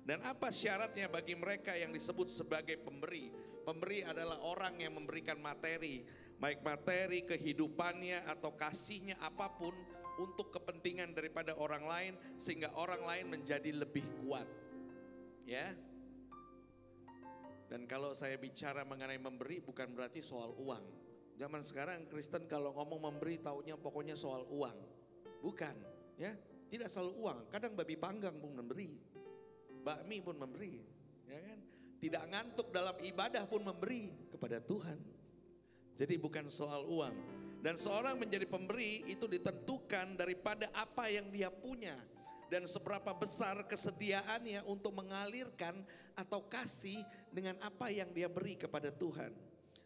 Dan apa syaratnya bagi mereka yang disebut sebagai pemberi? Pemberi adalah orang yang memberikan materi, baik materi kehidupannya atau kasihnya apapun untuk kepentingan daripada orang lain sehingga orang lain menjadi lebih kuat. Ya. Dan kalau saya bicara mengenai memberi bukan berarti soal uang. Zaman sekarang Kristen kalau ngomong memberi taunya pokoknya soal uang. Bukan, ya. Tidak selalu uang, kadang babi panggang pun memberi. Bakmi pun memberi, ya kan? Tidak ngantuk dalam ibadah pun memberi kepada Tuhan. Jadi bukan soal uang. Dan seorang menjadi pemberi itu ditentukan daripada apa yang dia punya. Dan seberapa besar kesediaannya untuk mengalirkan atau kasih dengan apa yang dia beri kepada Tuhan.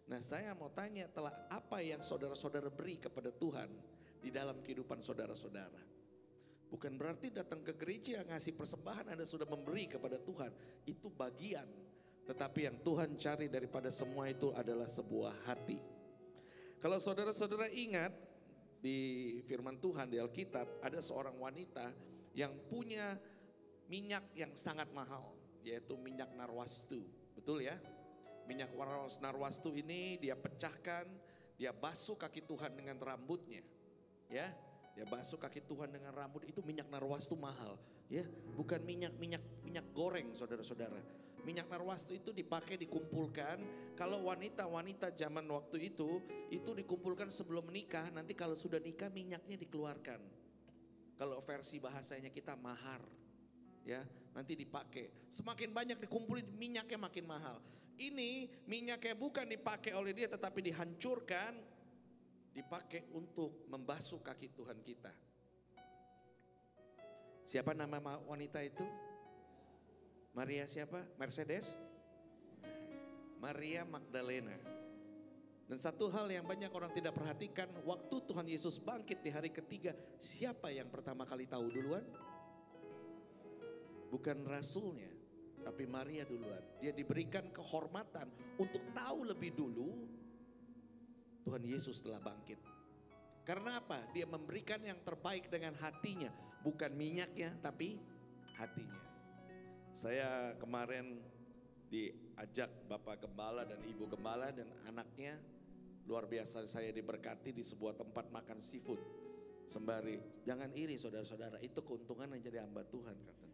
Nah, saya mau tanya apa yang saudara-saudara beri kepada Tuhan di dalam kehidupan saudara-saudara. Bukan berarti datang ke gereja ngasih persembahan Anda sudah memberi kepada Tuhan. Itu bagian. Tetapi yang Tuhan cari daripada semua itu adalah sebuah hati. Kalau saudara-saudara ingat di firman Tuhan di Alkitab ada seorang wanita yang punya minyak yang sangat mahal. Yaitu minyak narwastu. Betul ya? Minyak narwastu ini dia pecahkan, dia basuh kaki Tuhan dengan rambutnya. Ya. Ya basuh kaki Tuhan dengan rambut itu minyak narwastu mahal, ya bukan minyak goreng saudara-saudara. Minyak narwastu itu dipakai dikumpulkan. Kalau wanita-wanita zaman waktu itu dikumpulkan sebelum menikah. Nanti kalau sudah nikah minyaknya dikeluarkan. Kalau versi bahasanya kita mahar, ya nanti dipakai. Semakin banyak dikumpulin minyaknya makin mahal. Ini minyaknya bukan dipakai oleh dia tetapi dihancurkan, dipakai untuk membasuh kaki Tuhan kita. Siapa nama wanita itu? Maria siapa? Mercedes? Maria Magdalena. Dan satu hal yang banyak orang tidak perhatikan, waktu Tuhan Yesus bangkit di hari ketiga, siapa yang pertama kali tahu duluan? Bukan rasulnya, tapi Maria duluan. Dia diberikan kehormatan untuk tahu lebih dulu Tuhan Yesus telah bangkit. Karena apa? Dia memberikan yang terbaik dengan hatinya. Bukan minyaknya, tapi hatinya. Saya kemarin diajak Bapak Gembala dan Ibu Gembala dan anaknya. Luar biasa, saya diberkati di sebuah tempat makan seafood. Sembari, jangan iri saudara-saudara, itu keuntungan yang jadi hamba Tuhan. Kata.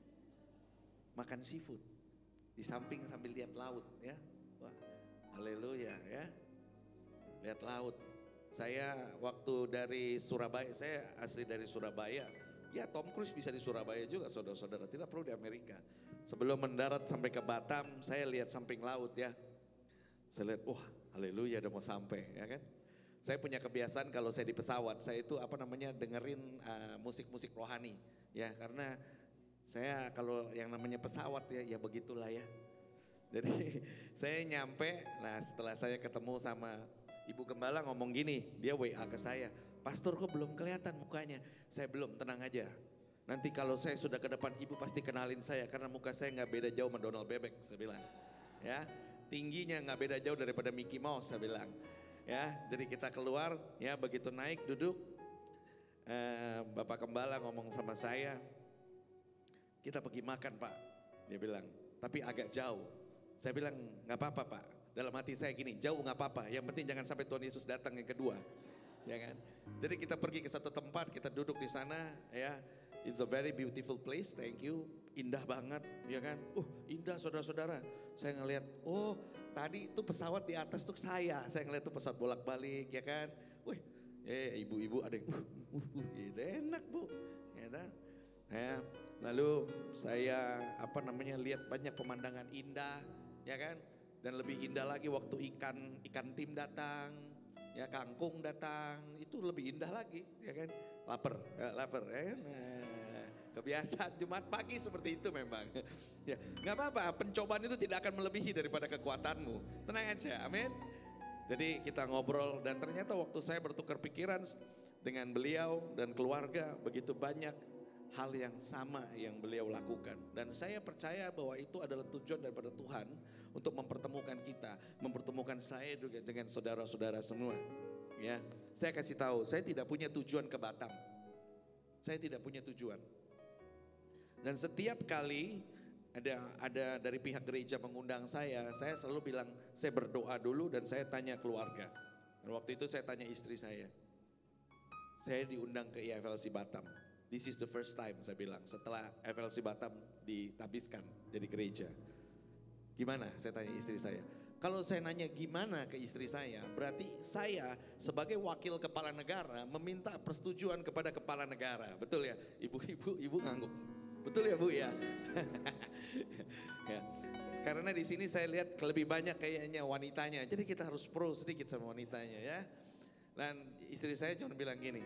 Makan seafood, di samping sambil lihat laut ya. Wah, haleluya ya. Lihat laut. Saya waktu dari Surabaya, saya asli dari Surabaya. Ya Tom Cruise bisa di Surabaya juga saudara-saudara, tidak perlu di Amerika. Sebelum mendarat sampai ke Batam, saya lihat samping laut ya. Saya lihat, wah haleluya udah mau sampai ya kan. Saya punya kebiasaan kalau saya di pesawat, saya itu dengerin musik-musik rohani. Ya karena saya kalau yang namanya pesawat ya begitulah ya. Jadi saya nyampe, nah setelah saya ketemu sama Ibu Gembala ngomong gini, dia WA ke saya, pastor kok belum kelihatan mukanya? Saya belum, tenang aja. Nanti kalau saya sudah ke depan ibu pasti kenalin saya, karena muka saya nggak beda jauh sama Donald Bebek, saya bilang. Ya, tingginya nggak beda jauh daripada Mickey Mouse, saya bilang. Ya, jadi kita keluar, ya begitu naik duduk, Bapak Gembala ngomong sama saya, kita pergi makan Pak, dia bilang, tapi agak jauh. Saya bilang nggak apa-apa Pak. Dalam hati saya gini, jauh nggak apa-apa, yang penting jangan sampai Tuhan Yesus datang yang kedua, ya kan? Jadi kita pergi ke satu tempat, kita duduk di sana, ya, it's a very beautiful place, thank you, indah banget, ya kan? Indah saudara-saudara. Saya ngelihat, oh tadi itu pesawat di atas tuh saya ngelihat tuh pesawat bolak-balik, ya kan? Wih, ibu-ibu ada yang, gitu enak bu, gitu. Ya, lalu saya lihat banyak pemandangan indah, ya kan? Dan lebih indah lagi waktu ikan tim datang, ya kangkung datang, itu lebih indah lagi, ya kan? Lapar ya kan? Nah, kebiasaan Jumat pagi seperti itu memang. Ya, nggak apa-apa, pencobaan itu tidak akan melebihi daripada kekuatanmu. Tenang aja, amin. Jadi kita ngobrol dan ternyata waktu saya bertukar pikiran dengan beliau dan keluarga, begitu banyak hal yang sama yang beliau lakukan. Dan saya percaya bahwa itu adalah tujuan daripada Tuhan untuk mempertemukan kita, mempertemukan saya juga dengan saudara-saudara semua. Ya, saya kasih tahu, saya tidak punya tujuan ke Batam. Saya tidak punya tujuan. Dan setiap kali ada dari pihak gereja mengundang saya selalu bilang, saya berdoa dulu dan saya tanya keluarga. Dan waktu itu saya tanya istri saya diundang ke IFLC Batam. This is the first time saya bilang setelah FLC Batam ditabiskan jadi gereja. Gimana? Saya tanya istri saya. Kalau saya nanya gimana ke istri saya, berarti saya sebagai wakil kepala negara meminta persetujuan kepada kepala negara. Betul ya? Ibu ngangguk. Betul ya Bu ya? Ya. Karena di sini saya lihat lebih banyak kayaknya wanitanya. Jadi kita harus pro sedikit sama wanitanya ya. Dan istri saya cuma bilang gini,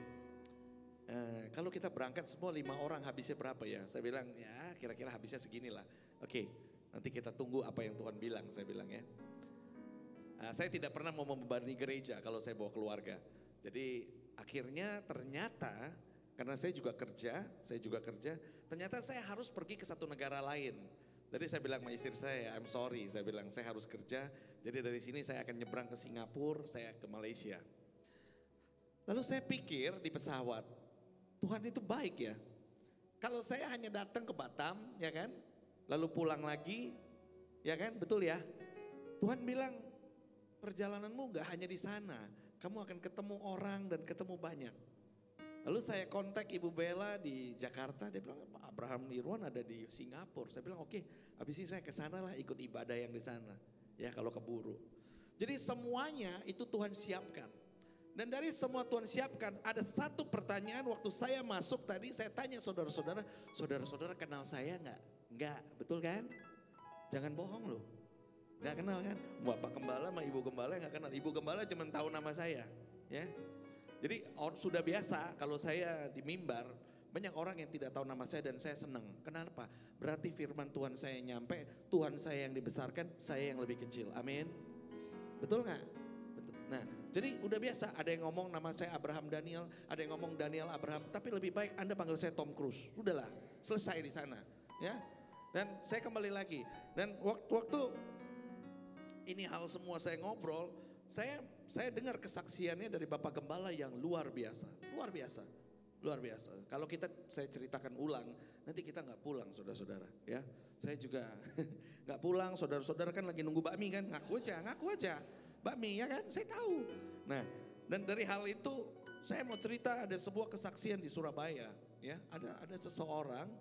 kalau kita berangkat semua 5 orang habisnya berapa ya? Saya bilang ya kira-kira habisnya seginilah. Oke, nanti kita tunggu apa yang Tuhan bilang, saya bilang ya. Saya tidak pernah mau membebani gereja kalau saya bawa keluarga. Jadi akhirnya ternyata karena saya juga kerja, ternyata saya harus pergi ke satu negara lain. Jadi saya bilang sama istri saya, I'm sorry, saya bilang saya harus kerja. Jadi dari sini saya akan nyebrang ke Singapura, saya ke Malaysia. Lalu saya pikir di pesawat, Tuhan itu baik ya. Kalau saya hanya datang ke Batam, ya kan, lalu pulang lagi, ya kan, betul ya. Tuhan bilang, perjalananmu gak hanya di sana, kamu akan ketemu orang dan ketemu banyak. Lalu saya kontak Ibu Bella di Jakarta, dia bilang Pak Abraham Nirwan ada di Singapura. Saya bilang oke, habis ini saya ke sana lah ikut ibadah yang di sana, ya kalau keburu. Jadi semuanya itu Tuhan siapkan. Dan dari semua Tuhan siapkan, ada satu pertanyaan waktu saya masuk tadi, saya tanya saudara-saudara, saudara-saudara kenal saya enggak? Enggak, betul kan? Jangan bohong loh. Enggak kenal kan? Bapak Gembala sama Ibu Gembala enggak kenal. Ibu Gembala cuma tahu nama saya, ya. Jadi sudah biasa kalau saya di mimbar, banyak orang yang tidak tahu nama saya dan saya senang. Kenapa? Berarti firman Tuhan saya nyampe, Tuhan saya yang dibesarkan, saya yang lebih kecil. Amin. Betul nggak? Betul. Nah, jadi udah biasa, ada yang ngomong nama saya Abraham Daniel, ada yang ngomong Daniel Abraham, tapi lebih baik Anda panggil saya Tom Cruise. Sudahlah, selesai di sana, ya. Dan saya kembali lagi, dan waktu ini hal semua saya ngobrol, saya dengar kesaksiannya dari Bapak Gembala yang luar biasa, luar biasa, luar biasa. Kalau saya ceritakan ulang, nanti kita nggak pulang, saudara-saudara, ya. Saya juga nggak pulang, saudara-saudara kan lagi nunggu bakmi kan, ngaku aja, bakmi ya kan, saya tahu. Nah, dan dari hal itu saya mau cerita ada sebuah kesaksian di Surabaya, ya. Ada seorang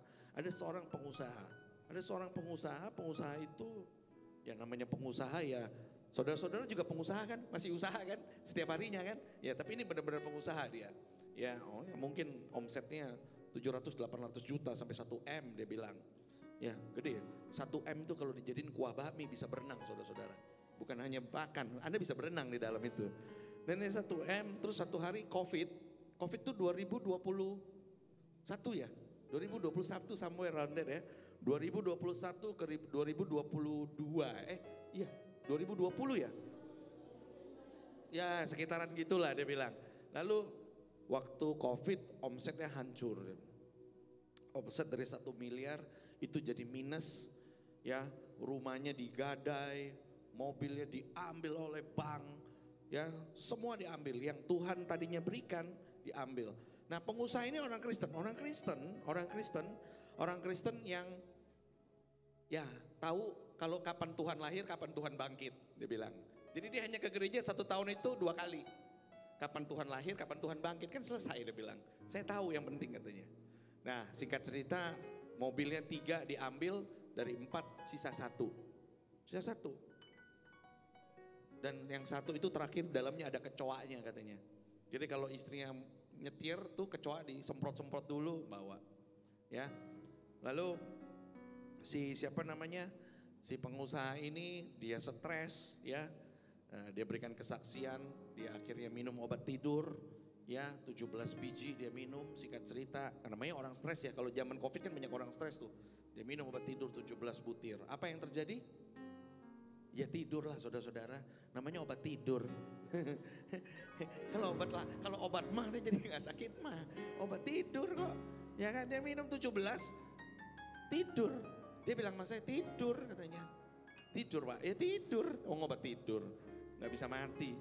pengusaha itu, ya namanya pengusaha ya. Saudara-saudara juga pengusaha kan, masih usaha kan, setiap harinya kan. Ya tapi ini benar-benar pengusaha dia. Ya mungkin omsetnya 700-800 juta sampai 1 M dia bilang. Ya gede, 1 M itu kalau dijadiin kuah bakmi bisa berenang saudara-saudara. Bukan hanya makan, Anda bisa berenang di dalam itu. Dan ini 1 M, terus satu hari COVID itu 2021 ya. 2021 somewhere around there ya. 2021 ke 2022, iya 2020 ya? Ya sekitaran gitulah dia bilang. Lalu waktu COVID omsetnya hancur. Omset dari 1 miliar itu jadi minus, ya rumahnya digadai, mobilnya diambil oleh bank, ya semua diambil. Yang Tuhan tadinya berikan diambil. Nah pengusaha ini orang Kristen yang ya tahu kalau kapan Tuhan lahir, kapan Tuhan bangkit, dia bilang. Jadi dia hanya ke gereja 1 tahun itu 2 kali. Kapan Tuhan lahir, kapan Tuhan bangkit, kan selesai dia bilang. Saya tahu yang penting katanya. Nah singkat cerita mobilnya 3 diambil, dari 4 sisa 1. Dan yang 1 itu terakhir dalamnya ada kecoanya katanya. Jadi kalau istrinya nyetir tuh kecoa disemprot-semprot dulu bawa. Ya. Lalu si pengusaha ini dia stres ya, dia berikan kesaksian, dia akhirnya minum obat tidur ya, 17 biji dia minum, singkat cerita, namanya orang stres ya, kalau zaman COVID kan banyak orang stres tuh, dia minum obat tidur 17 butir, apa yang terjadi? Ya tidur lah saudara-saudara, namanya obat tidur. Kalau obat mah dia jadi gak sakit mah, obat tidur kok, ya kan dia minum 17, tidur. Dia bilang sama saya tidur katanya. Tidur Pak, ya tidur, obat tidur, gak bisa mati.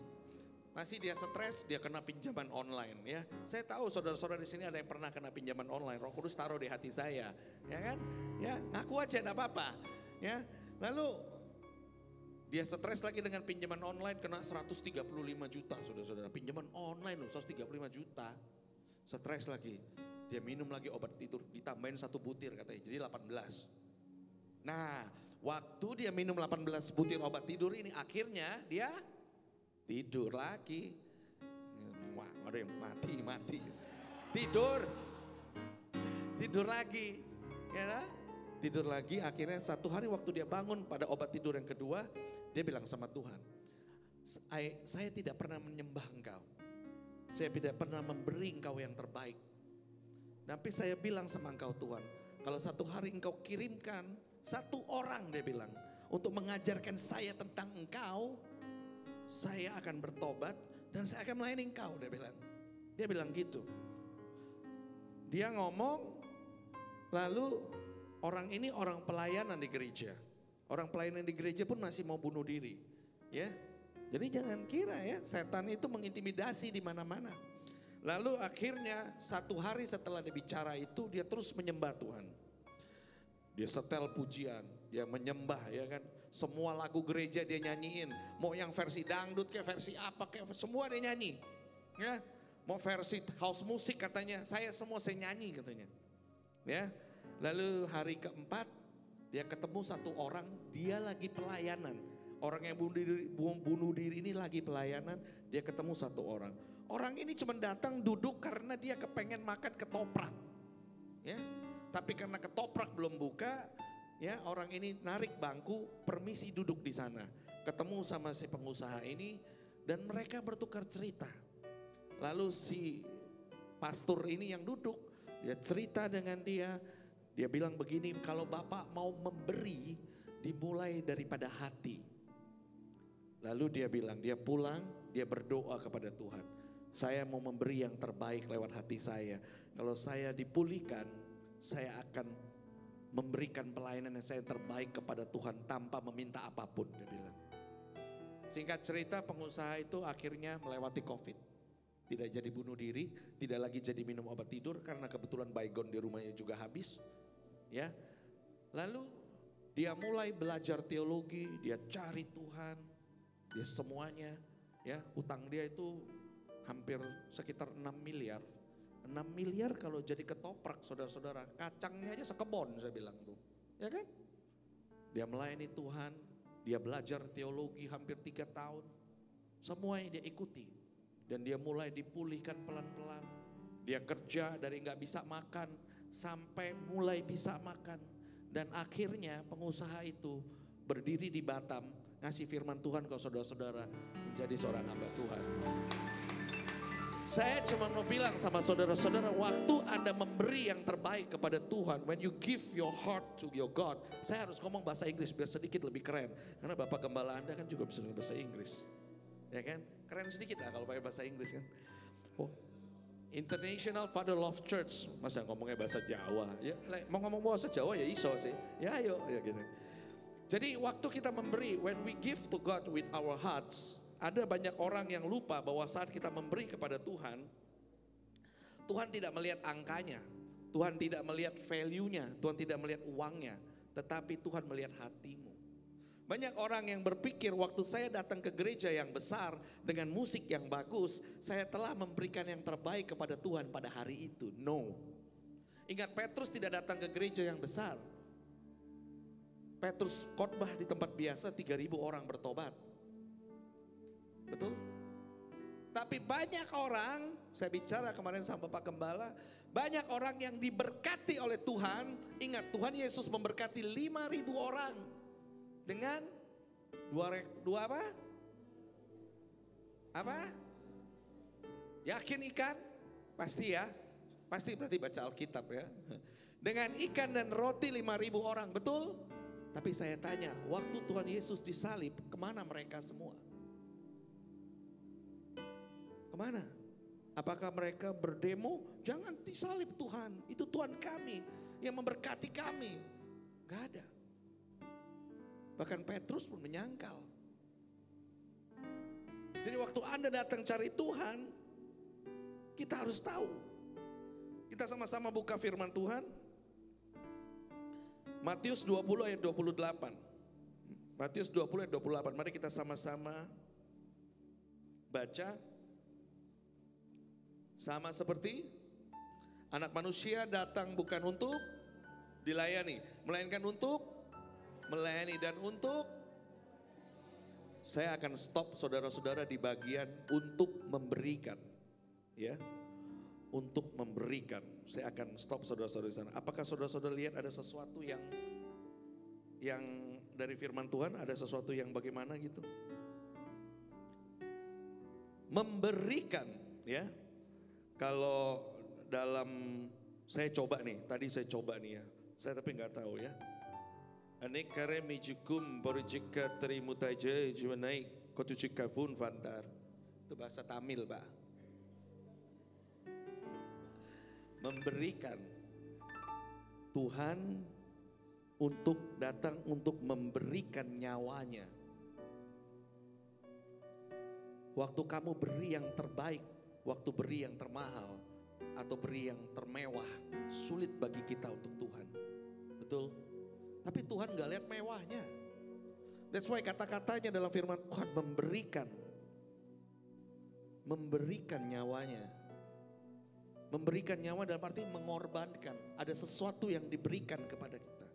Masih dia stres, dia kena pinjaman online ya. Saya tahu saudara-saudara di sini ada yang pernah kena pinjaman online, Roh Kudus taruh di hati saya. Ya kan, ya ngaku aja gak apa-apa. Ya, lalu dia stres lagi dengan pinjaman online kena 135 juta saudara-saudara. Pinjaman online loh 135 juta. Stres lagi, dia minum lagi obat tidur, ditambahin 1 butir katanya, jadi 18. Nah, waktu dia minum 18 butir obat tidur ini akhirnya dia tidur lagi. Wah, ada yang mati. Tidur lagi. Ya, tidur lagi akhirnya 1 hari waktu dia bangun pada obat tidur yang kedua, dia bilang sama Tuhan, saya tidak pernah menyembah Engkau. Saya tidak pernah memberi Engkau yang terbaik. Tapi saya bilang sama Engkau Tuhan, kalau 1 hari Engkau kirimkan 1 orang dia bilang, untuk mengajarkan saya tentang Engkau, saya akan bertobat dan saya akan melayani Engkau dia bilang. Dia bilang gitu. Dia ngomong, lalu orang ini orang pelayanan di gereja. Orang pelayanan di gereja pun masih mau bunuh diri. Ya, jadi jangan kira ya, setan itu mengintimidasi di mana-mana. Lalu akhirnya 1 hari setelah dia bicara itu, dia terus menyembah Tuhan. Dia setel pujian, dia menyembah ya kan. Semua lagu gereja dia nyanyiin. Mau yang versi dangdut kayak versi apa kayak semua dia nyanyi. Ya, mau versi house musik katanya, saya nyanyi katanya. Ya, lalu hari keempat dia ketemu 1 orang, dia lagi pelayanan. Orang yang bunuh diri ini lagi pelayanan, dia ketemu 1 orang. Orang ini cuma datang duduk karena dia kepengen makan ketoprak. Ya. Tapi karena ketoprak belum buka, ya orang ini narik bangku, permisi duduk di sana. Ketemu sama si pengusaha ini dan mereka bertukar cerita. Lalu si pastor ini yang duduk, dia cerita dengan dia bilang begini, kalau Bapak mau memberi dimulai daripada hati. Lalu dia bilang, dia pulang, dia berdoa kepada Tuhan. Saya mau memberi yang terbaik lewat hati saya. Kalau saya dipulihkan, saya akan memberikan pelayanan yang saya terbaik kepada Tuhan tanpa meminta apapun, dia bilang. Singkat cerita, pengusaha itu akhirnya melewati COVID. Tidak jadi bunuh diri, tidak lagi jadi minum obat tidur karena kebetulan baygon di rumahnya juga habis. Ya. Lalu dia mulai belajar teologi, dia cari Tuhan, dia semuanya, ya, utang dia itu hampir sekitar 6 miliar. 6 miliar kalau jadi ketoprak saudara-saudara, kacangnya aja sekebon saya bilang tuh. Ya kan? Dia melayani Tuhan, dia belajar teologi hampir 3 tahun. Semuanya dia ikuti. Dan dia mulai dipulihkan pelan-pelan. Dia kerja dari gak bisa makan sampai mulai bisa makan. Dan akhirnya pengusaha itu berdiri di Batam, ngasih firman Tuhan ke saudara-saudara, menjadi seorang hamba Tuhan. Saya cuma mau bilang sama saudara-saudara, waktu Anda memberi yang terbaik kepada Tuhan, when you give your heart to your God, saya harus ngomong bahasa Inggris biar sedikit lebih keren. Karena Bapak Gembala Anda kan juga bisa bahasa Inggris. Ya kan? Keren sedikit lah kalau pakai bahasa Inggris kan. Oh, International Father Love Church, masa ngomongnya bahasa Jawa? Ya, mau ngomong bahasa Jawa ya iso sih. Ya ayo, ya gitu. Jadi waktu kita memberi, when we give to God with our hearts, ada banyak orang yang lupa bahwa saat kita memberi kepada Tuhan, Tuhan tidak melihat angkanya, Tuhan tidak melihat value-nya, Tuhan tidak melihat uangnya, tetapi Tuhan melihat hatimu. Banyak orang yang berpikir waktu saya datang ke gereja yang besar dengan musik yang bagus, saya telah memberikan yang terbaik kepada Tuhan pada hari itu. No. Ingat, Petrus tidak datang ke gereja yang besar. Petrus khotbah di tempat biasa, 3.000 orang bertobat. Betul? Tapi banyak orang, saya bicara kemarin sama Bapak Gembala, banyak orang yang diberkati oleh Tuhan. Ingat, Tuhan Yesus memberkati 5.000 orang dengan dua apa? Apa? Yakin ikan? Pasti ya. Pasti berarti baca Alkitab ya. Dengan ikan dan roti 5.000 orang, betul? Tapi saya tanya, waktu Tuhan Yesus disalib, kemana mereka semua? Kemana? Apakah mereka berdemo? Jangan disalib Tuhan, itu Tuhan kami yang memberkati kami. Gak ada. Bahkan Petrus pun menyangkal. Jadi waktu Anda datang cari Tuhan, kita harus tahu. Kita sama-sama buka firman Tuhan. Matius 20 ayat 28. Matius 20 ayat 28. Mari kita sama-sama baca. Sama seperti Anak Manusia datang bukan untuk dilayani, melainkan untuk melayani dan untuk. Saya akan stop saudara-saudara di bagian untuk memberikan. Ya. Untuk memberikan. Saya akan stop saudara-saudara di sana. Apakah saudara-saudara lihat ada sesuatu yang dari firman Tuhan, ada sesuatu yang bagaimana gitu? Memberikan, ya. Kalau dalam, saya coba nih, tadi saya coba nih ya. Saya tapi nggak tahu ya. Anekare mijukum borijika terimutaje jumanai kotucika fun vantar. Itu bahasa Tamil, Pak. Memberikan. Tuhan untuk datang untuk memberikan nyawanya. Waktu kamu beri yang terbaik, waktu beri yang termahal, atau beri yang termewah, sulit bagi kita untuk Tuhan. Betul? Tapi Tuhan gak lihat mewahnya. That's why kata-katanya dalam firman Tuhan memberikan. Memberikan nyawanya. Memberikan nyawa dalam arti mengorbankan. Ada sesuatu yang diberikan kepada kita.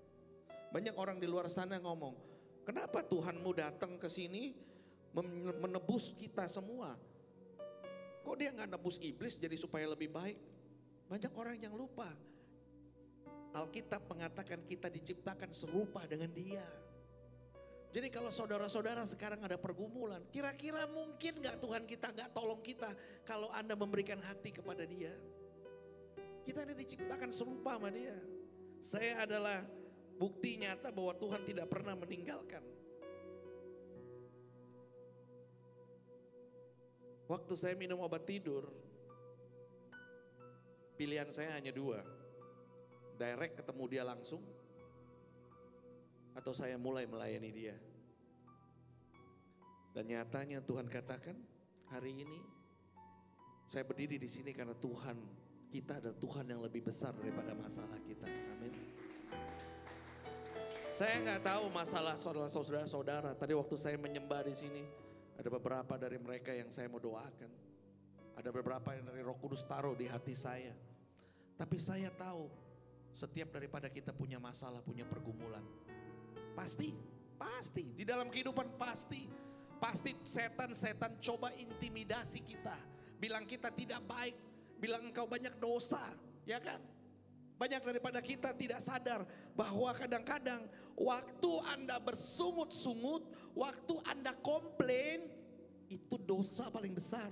Banyak orang di luar sana ngomong, kenapa Tuhanmu datang ke sini menebus kita semua? Kok dia gak nebus iblis jadi supaya lebih baik? Banyak orang yang lupa. Alkitab mengatakan kita diciptakan serupa dengan dia. Jadi kalau saudara-saudara sekarang ada pergumulan, kira-kira mungkin gak Tuhan kita gak tolong kita kalau Anda memberikan hati kepada Dia? Kita ini diciptakan serupa sama Dia. Saya adalah bukti nyata bahwa Tuhan tidak pernah meninggalkan. Waktu saya minum obat tidur, pilihan saya hanya dua. Direct ketemu Dia langsung, atau saya mulai melayani Dia. Dan nyatanya Tuhan katakan, hari ini saya berdiri di sini karena Tuhan kita adalah Tuhan yang lebih besar daripada masalah kita. Amin. Saya nggak tahu masalah saudara-saudara. Tadi waktu saya menyembah di sini, ada beberapa dari mereka yang saya mau doakan. Ada beberapa yang dari Roh Kudus taruh di hati saya. Tapi saya tahu setiap daripada kita punya masalah, punya pergumulan. Pasti di dalam kehidupan pasti setan coba intimidasi kita. Bilang kita tidak baik, bilang engkau banyak dosa, ya kan? Banyak daripada kita tidak sadar bahwa kadang-kadang waktu Anda bersungut-sungut, waktu Anda komplain, itu dosa paling besar.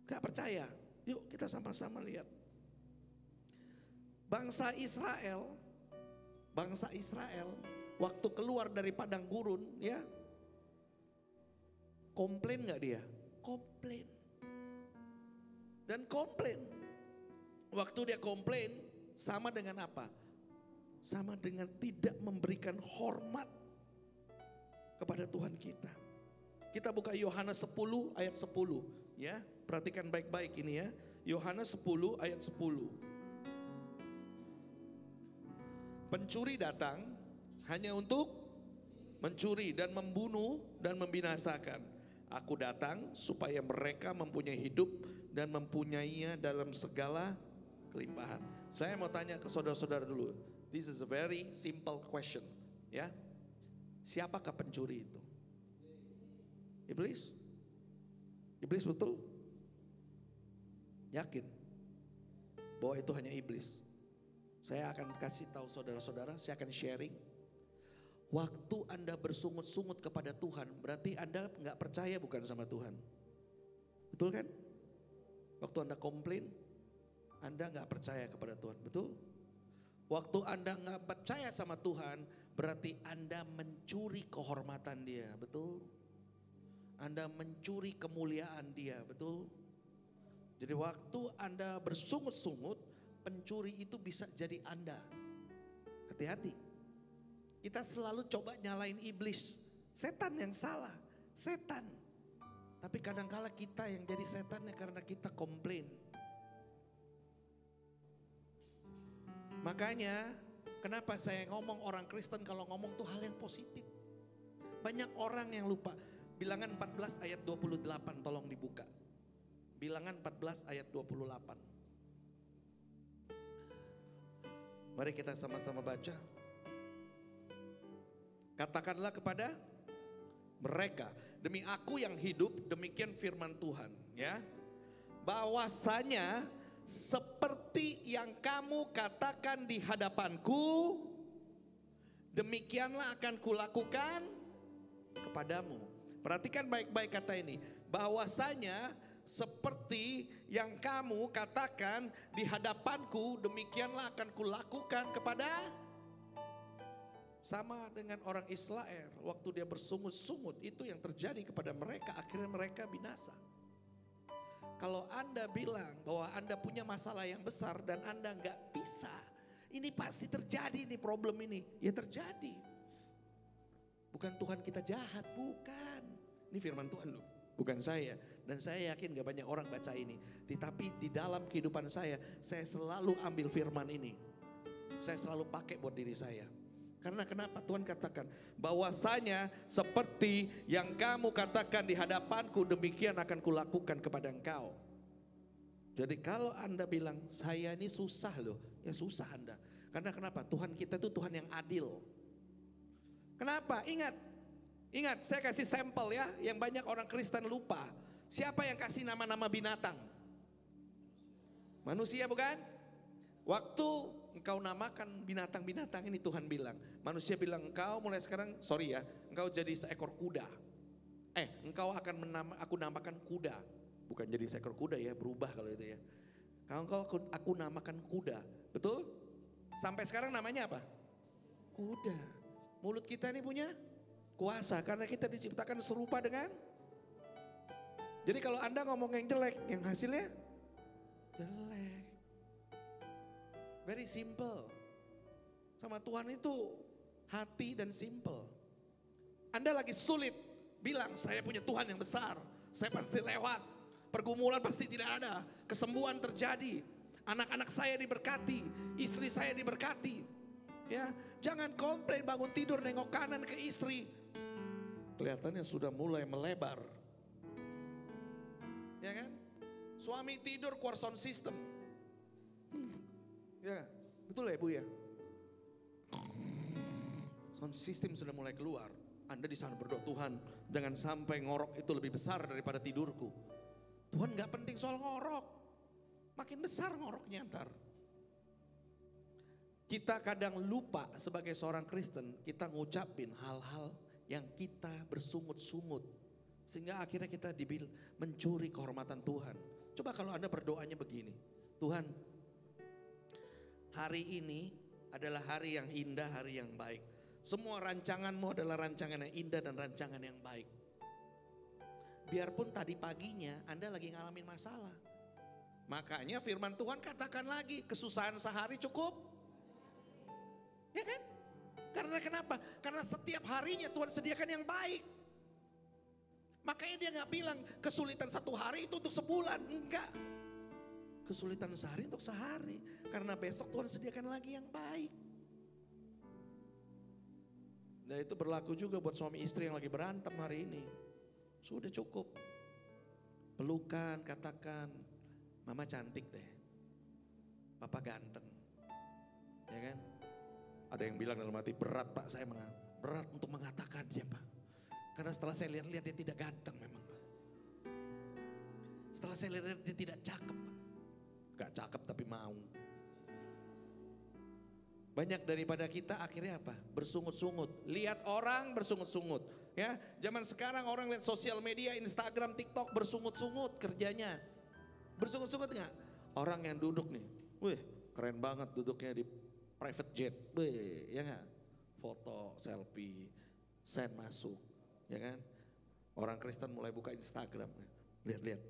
Gak percaya? Yuk kita sama-sama lihat. Bangsa Israel waktu keluar dari padang gurun, ya, komplain gak dia? Komplain. Dan komplain. Waktu dia komplain, sama dengan apa? Sama dengan tidak memberikan hormat kepada Tuhan kita. Kita buka Yohanes 10 ayat 10, ya. Perhatikan baik-baik ini ya. Yohanes 10 ayat 10. Pencuri datang hanya untuk mencuri dan membunuh dan membinasakan. Aku datang supaya mereka mempunyai hidup dan mempunyainya dalam segala kelimpahan. Saya mau tanya ke saudara-saudara dulu. This is a very simple question, ya. Siapakah pencuri itu? Iblis? Iblis betul? Yakin bahwa itu hanya iblis? Saya akan kasih tahu saudara-saudara, saya akan sharing. Waktu Anda bersungut-sungut kepada Tuhan, berarti Anda gak percaya bukan sama Tuhan. Betul kan? Waktu Anda komplain, Anda gak percaya kepada Tuhan, betul? Waktu Anda gak percaya sama Tuhan, berarti Anda mencuri kehormatan Dia, betul? Anda mencuri kemuliaan Dia, betul? Jadi waktu Anda bersungut-sungut, pencuri itu bisa jadi Anda. Hati-hati. Kita selalu coba nyalain iblis. Setan yang salah. Setan. Tapi kadangkala kita yang jadi setannya karena kita komplain. Makanya kenapa saya ngomong orang Kristen kalau ngomong tuh hal yang positif. Banyak orang yang lupa. Bilangan 14 ayat 28 tolong dibuka. Bilangan 14 ayat 28. Mari kita sama-sama baca. Katakanlah kepada mereka, demi aku yang hidup, demikian firman Tuhan, ya. Bahwasanya seperti yang kamu katakan di hadapanku, demikianlah akan kulakukan kepadamu. Perhatikan baik-baik kata ini. Bahwasanya seperti yang kamu katakan di hadapanku, demikianlah akan kulakukan kepada. Sama dengan orang Israel, waktu dia bersungut-sungut, itu yang terjadi kepada mereka, akhirnya mereka binasa. Kalau Anda bilang bahwa Anda punya masalah yang besar dan Anda gak bisa, ini pasti terjadi nih problem ini, ya terjadi. Bukan Tuhan kita jahat, bukan. Ini firman Tuhan loh, bukan saya. Dan saya yakin gak banyak orang baca ini. Tetapi di dalam kehidupan saya selalu ambil firman ini. Saya selalu pakai buat diri saya. Karena kenapa? Tuhan katakan bahwasanya seperti yang kamu katakan di hadapanku, demikian akan kulakukan kepada engkau. Jadi kalau Anda bilang saya ini susah loh, ya susah Anda. Karena kenapa? Tuhan kita itu Tuhan yang adil. Kenapa? Ingat saya kasih sampel ya, yang banyak orang Kristen lupa. Siapa yang kasih nama-nama binatang? Manusia bukan? Waktu engkau namakan binatang-binatang ini, Tuhan bilang. Manusia bilang engkau mulai sekarang, engkau jadi seekor kuda. Aku namakan kuda. Bukan jadi seekor kuda ya, berubah kalau itu ya. Aku namakan kuda, betul? Sampai sekarang namanya apa? Kuda. Mulut kita ini punya kuasa karena kita diciptakan serupa dengan. Jadi kalau Anda ngomong yang jelek, yang hasilnya jelek. Very simple. Sama Tuhan itu hati dan simple. Anda lagi sulit, bilang saya punya Tuhan yang besar. Saya pasti lewat. Pergumulan pasti tidak ada. Kesembuhan terjadi. Anak-anak saya diberkati. Istri saya diberkati. Ya, jangan komplain bangun tidur nengok kanan ke istri. Kelihatannya sudah mulai melebar. Ya kan? Suami tidur keluar sound system. Ya, betul ya Bu ya? Sound system sudah mulai keluar. Anda di sana berdoa, Tuhan jangan sampai ngorok itu lebih besar daripada tidurku. Tuhan gak penting soal ngorok. Makin besar ngoroknya ntar. Kita kadang lupa sebagai seorang Kristen, kita ngucapin hal-hal yang kita bersungut-sungut. Sehingga akhirnya kita mencuri kehormatan Tuhan. Coba kalau Anda berdoanya begini. Tuhan, hari ini adalah hari yang indah, hari yang baik. Semua rancanganmu adalah rancangan yang indah dan rancangan yang baik. Biarpun tadi paginya Anda lagi ngalamin masalah. Makanya firman Tuhan katakan lagi, kesusahan sehari cukup. Ya kan? Karena kenapa? Karena setiap harinya Tuhan sediakan yang baik. Makanya dia gak bilang kesulitan satu hari itu untuk sebulan. Enggak. Kesulitan sehari untuk sehari. Karena besok Tuhan sediakan lagi yang baik. Nah itu berlaku juga buat suami istri yang lagi berantem hari ini. Sudah cukup. Pelukan, katakan, mama cantik deh. Papa ganteng. Ya kan? Ada yang bilang dalam hati, berat Pak, saya berat untuk mengatakan dia Pak. Karena setelah saya lihat-lihat dia tidak ganteng memang Pak. Setelah saya lihat dia tidak cakep Pak. Gak cakep tapi mau. Banyak daripada kita akhirnya apa? Bersungut-sungut. Lihat orang bersungut-sungut. Ya, zaman sekarang orang lihat sosial media, Instagram, TikTok bersungut-sungut kerjanya. Bersungut-sungut enggak? Orang yang duduk nih, wih keren banget duduknya di private jet. Wih, ya enggak? Foto, selfie, send masuk. Ya kan? Orang Kristen mulai buka Instagram. Lihat.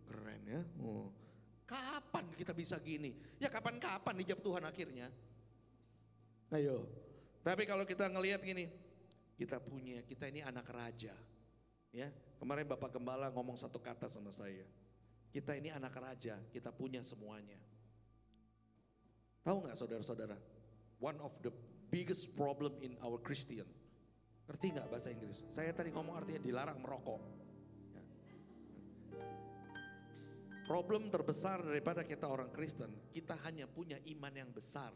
Keren ya. Kapan kita bisa gini? Ya kapan-kapan dijawab Tuhan akhirnya. Ayo. Tapi kalau kita ngelihat gini, kita ini anak raja. Ya, kemarin Bapak Gembala ngomong satu kata sama saya. Kita ini anak raja, kita punya semuanya. Tahu nggak saudara-saudara? One of the biggest problem in our Christian. Ngerti nggak bahasa Inggris? Saya tadi ngomong artinya dilarang merokok. Ya. Problem terbesar daripada kita orang Kristen, kita hanya punya iman yang besar.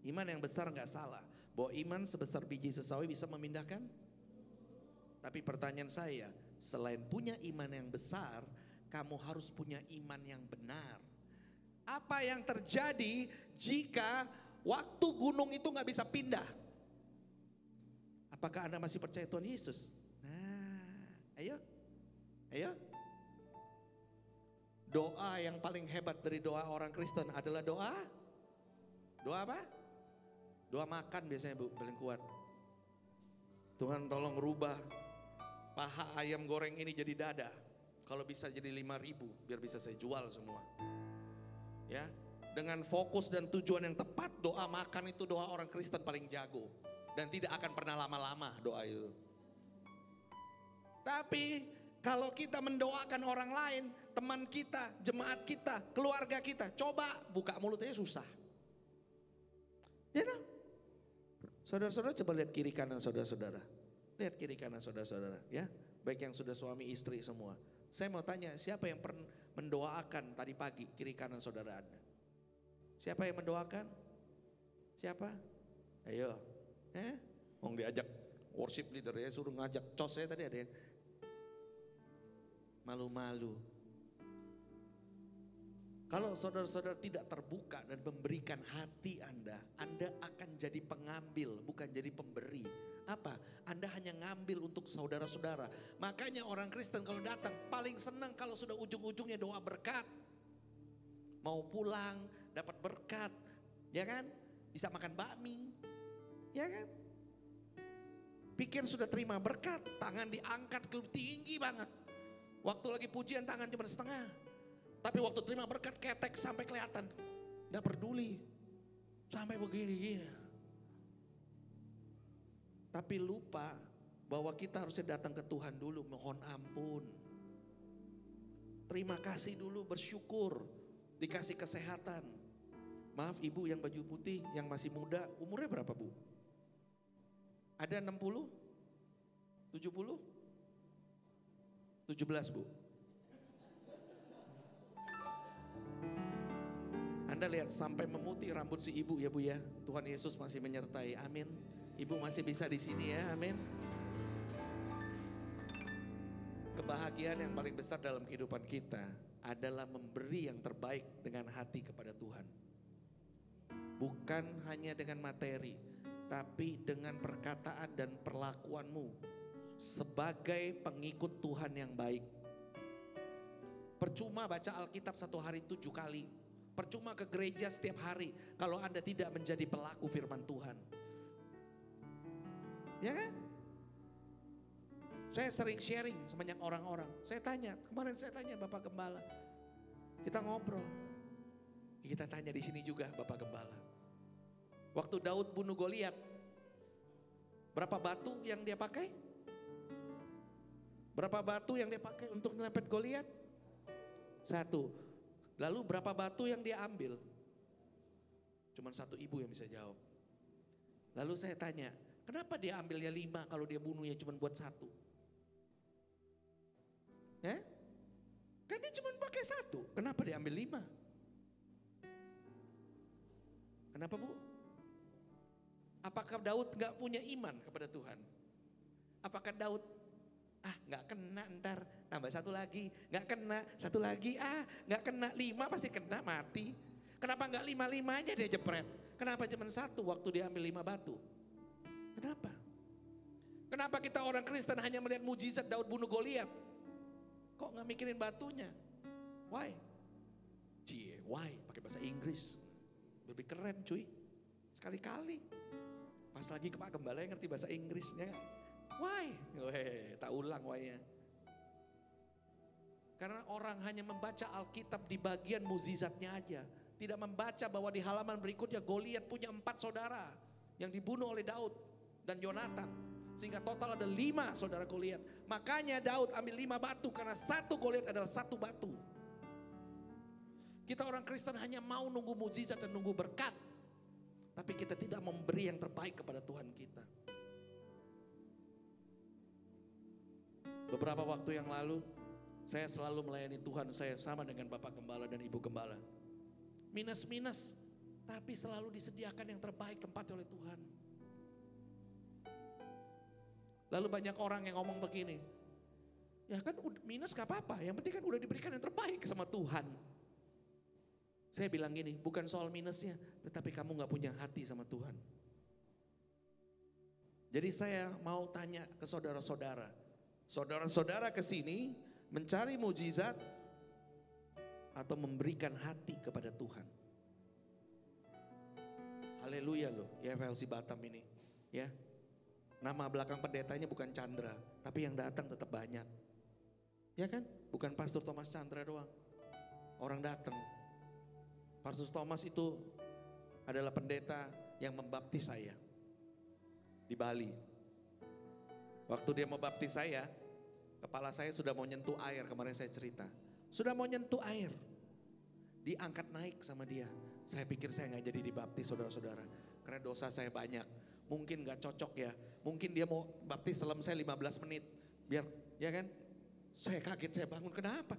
Iman yang besar nggak salah. Bahwa iman sebesar biji sesawi bisa memindahkan. Tapi pertanyaan saya, selain punya iman yang besar, kamu harus punya iman yang benar. Apa yang terjadi jika waktu gunung itu nggak bisa pindah? Apakah Anda masih percaya Tuhan Yesus? Nah, ayo. Doa yang paling hebat dari doa orang Kristen adalah doa apa? Doa makan biasanya Bu, paling kuat. Tuhan tolong rubah paha ayam goreng ini jadi dada. Kalau bisa jadi 5.000 biar bisa saya jual semua. Ya, dengan fokus dan tujuan yang tepat, doa makan itu doa orang Kristen paling jago. Dan tidak akan pernah lama-lama doa itu. Tapi kalau kita mendoakan orang lain, teman kita, jemaat kita, keluarga kita, coba buka mulutnya susah. Ya kan? Saudara-saudara coba lihat kiri kanan saudara-saudara. Lihat kiri kanan saudara-saudara ya. Baik yang sudah suami istri semua. Saya mau tanya, siapa yang pernah mendoakan tadi pagi kiri kanan saudara Anda? Siapa yang mendoakan? Siapa? Ayo. Mau diajak worship leader ya, suruh ngajak cos saya tadi ada yang malu-malu. Kalau saudara-saudara tidak terbuka dan memberikan hati Anda akan jadi pengambil, bukan jadi pemberi. Apa? Anda hanya ngambil untuk saudara-saudara. Makanya orang Kristen kalau datang paling senang kalau sudah ujung-ujungnya doa berkat. Mau pulang, dapat berkat, ya kan? Bisa makan bakmi, ya kan? Pikir sudah terima berkat, tangan diangkat ke tinggi banget. Waktu lagi pujian tangan cuma setengah. Tapi waktu terima berkat ketek sampai kelihatan. Gak peduli. Sampai begini. Tapi lupa bahwa kita harusnya datang ke Tuhan dulu mohon ampun. Terima kasih dulu, bersyukur. Dikasih kesehatan. Maaf ibu yang baju putih yang masih muda, umurnya berapa bu? Ada 60? 70? 17 bu. Anda lihat sampai memutih rambut si ibu ya bu ya. Tuhan Yesus masih menyertai, amin. Ibu masih bisa di sini ya, amin. Kebahagiaan yang paling besar dalam kehidupan kita adalah memberi yang terbaik dengan hati kepada Tuhan. Bukan hanya dengan materi, tapi dengan perkataan dan perlakuanmu sebagai pengikut Tuhan yang baik. Percuma baca Alkitab 1 hari 7 kali. Percuma ke gereja setiap hari kalau Anda tidak menjadi pelaku firman Tuhan. Ya kan? Saya sering sharing sebanyak orang-orang. Kemarin saya tanya Bapak Gembala. Kita ngobrol. Kita tanya di sini juga Bapak Gembala. Waktu Daud bunuh Goliat, berapa batu yang dia pakai? Berapa batu yang dia pakai untuk melepet Goliat? 1. Lalu berapa batu yang dia ambil? Cuman 1 ibu yang bisa jawab. Lalu saya tanya, kenapa dia ambilnya 5 kalau dia bunuhnya cuma buat 1? Ya? Kan dia cuma pakai 1, kenapa dia ambil 5? Kenapa bu? Apakah Daud gak punya iman kepada Tuhan? Apakah Daud gak kena ntar tambah 1 lagi, gak kena 1 lagi, gak kena 5 pasti kena mati. Kenapa gak 5 aja dia jepret? Kenapa cuma 1 waktu dia ambil 5 batu? Kenapa? Kenapa kita orang Kristen hanya melihat mujizat Daud bunuh Goliat? Kok gak mikirin batunya? Why? Why? Pakai bahasa Inggris. Lebih keren cuy. Sekali-kali. Pas lagi ke Pak Gembala yang ngerti bahasa Inggrisnya. Why? Tak ulang why-nya. Karena orang hanya membaca Alkitab di bagian mukjizatnya aja. Tidak membaca bahwa di halaman berikutnya Goliat punya 4 saudara yang dibunuh oleh Daud dan Yonatan. Sehingga total ada 5 saudara Goliat. Makanya Daud ambil 5 batu karena 1 Goliat adalah 1 batu. Kita orang Kristen hanya mau nunggu mukjizat dan nunggu berkat. Tapi kita tidak memberi yang terbaik kepada Tuhan kita. Beberapa waktu yang lalu, saya selalu melayani Tuhan saya sama dengan Bapak Gembala dan Ibu Gembala. Minus-minus, tapi selalu disediakan yang terbaik tempat oleh Tuhan. Lalu banyak orang yang ngomong begini, ya kan minus gak apa-apa, yang penting kan udah diberikan yang terbaik sama Tuhan. Saya bilang gini, bukan soal minusnya, tetapi kamu gak punya hati sama Tuhan. Jadi saya mau tanya ke saudara-saudara, saudara-saudara kesini mencari mujizat atau memberikan hati kepada Tuhan. Haleluya loh, ya FLC Batam ini. Ya, nama belakang pendetanya bukan Chandra, tapi yang datang tetap banyak. Ya kan, bukan Pastor Thomas Chandra doang. Orang datang. Pastor Thomas itu adalah pendeta yang membaptis saya di Bali. Waktu dia mau baptis saya, kepala saya sudah mau nyentuh air, kemarin saya cerita. Sudah mau nyentuh air, diangkat naik sama dia. Saya pikir saya gak jadi dibaptis saudara-saudara, karena dosa saya banyak. Mungkin gak cocok ya, mungkin dia mau baptis selam saya 15 menit. Biar, ya kan, saya kaget, saya bangun, kenapa?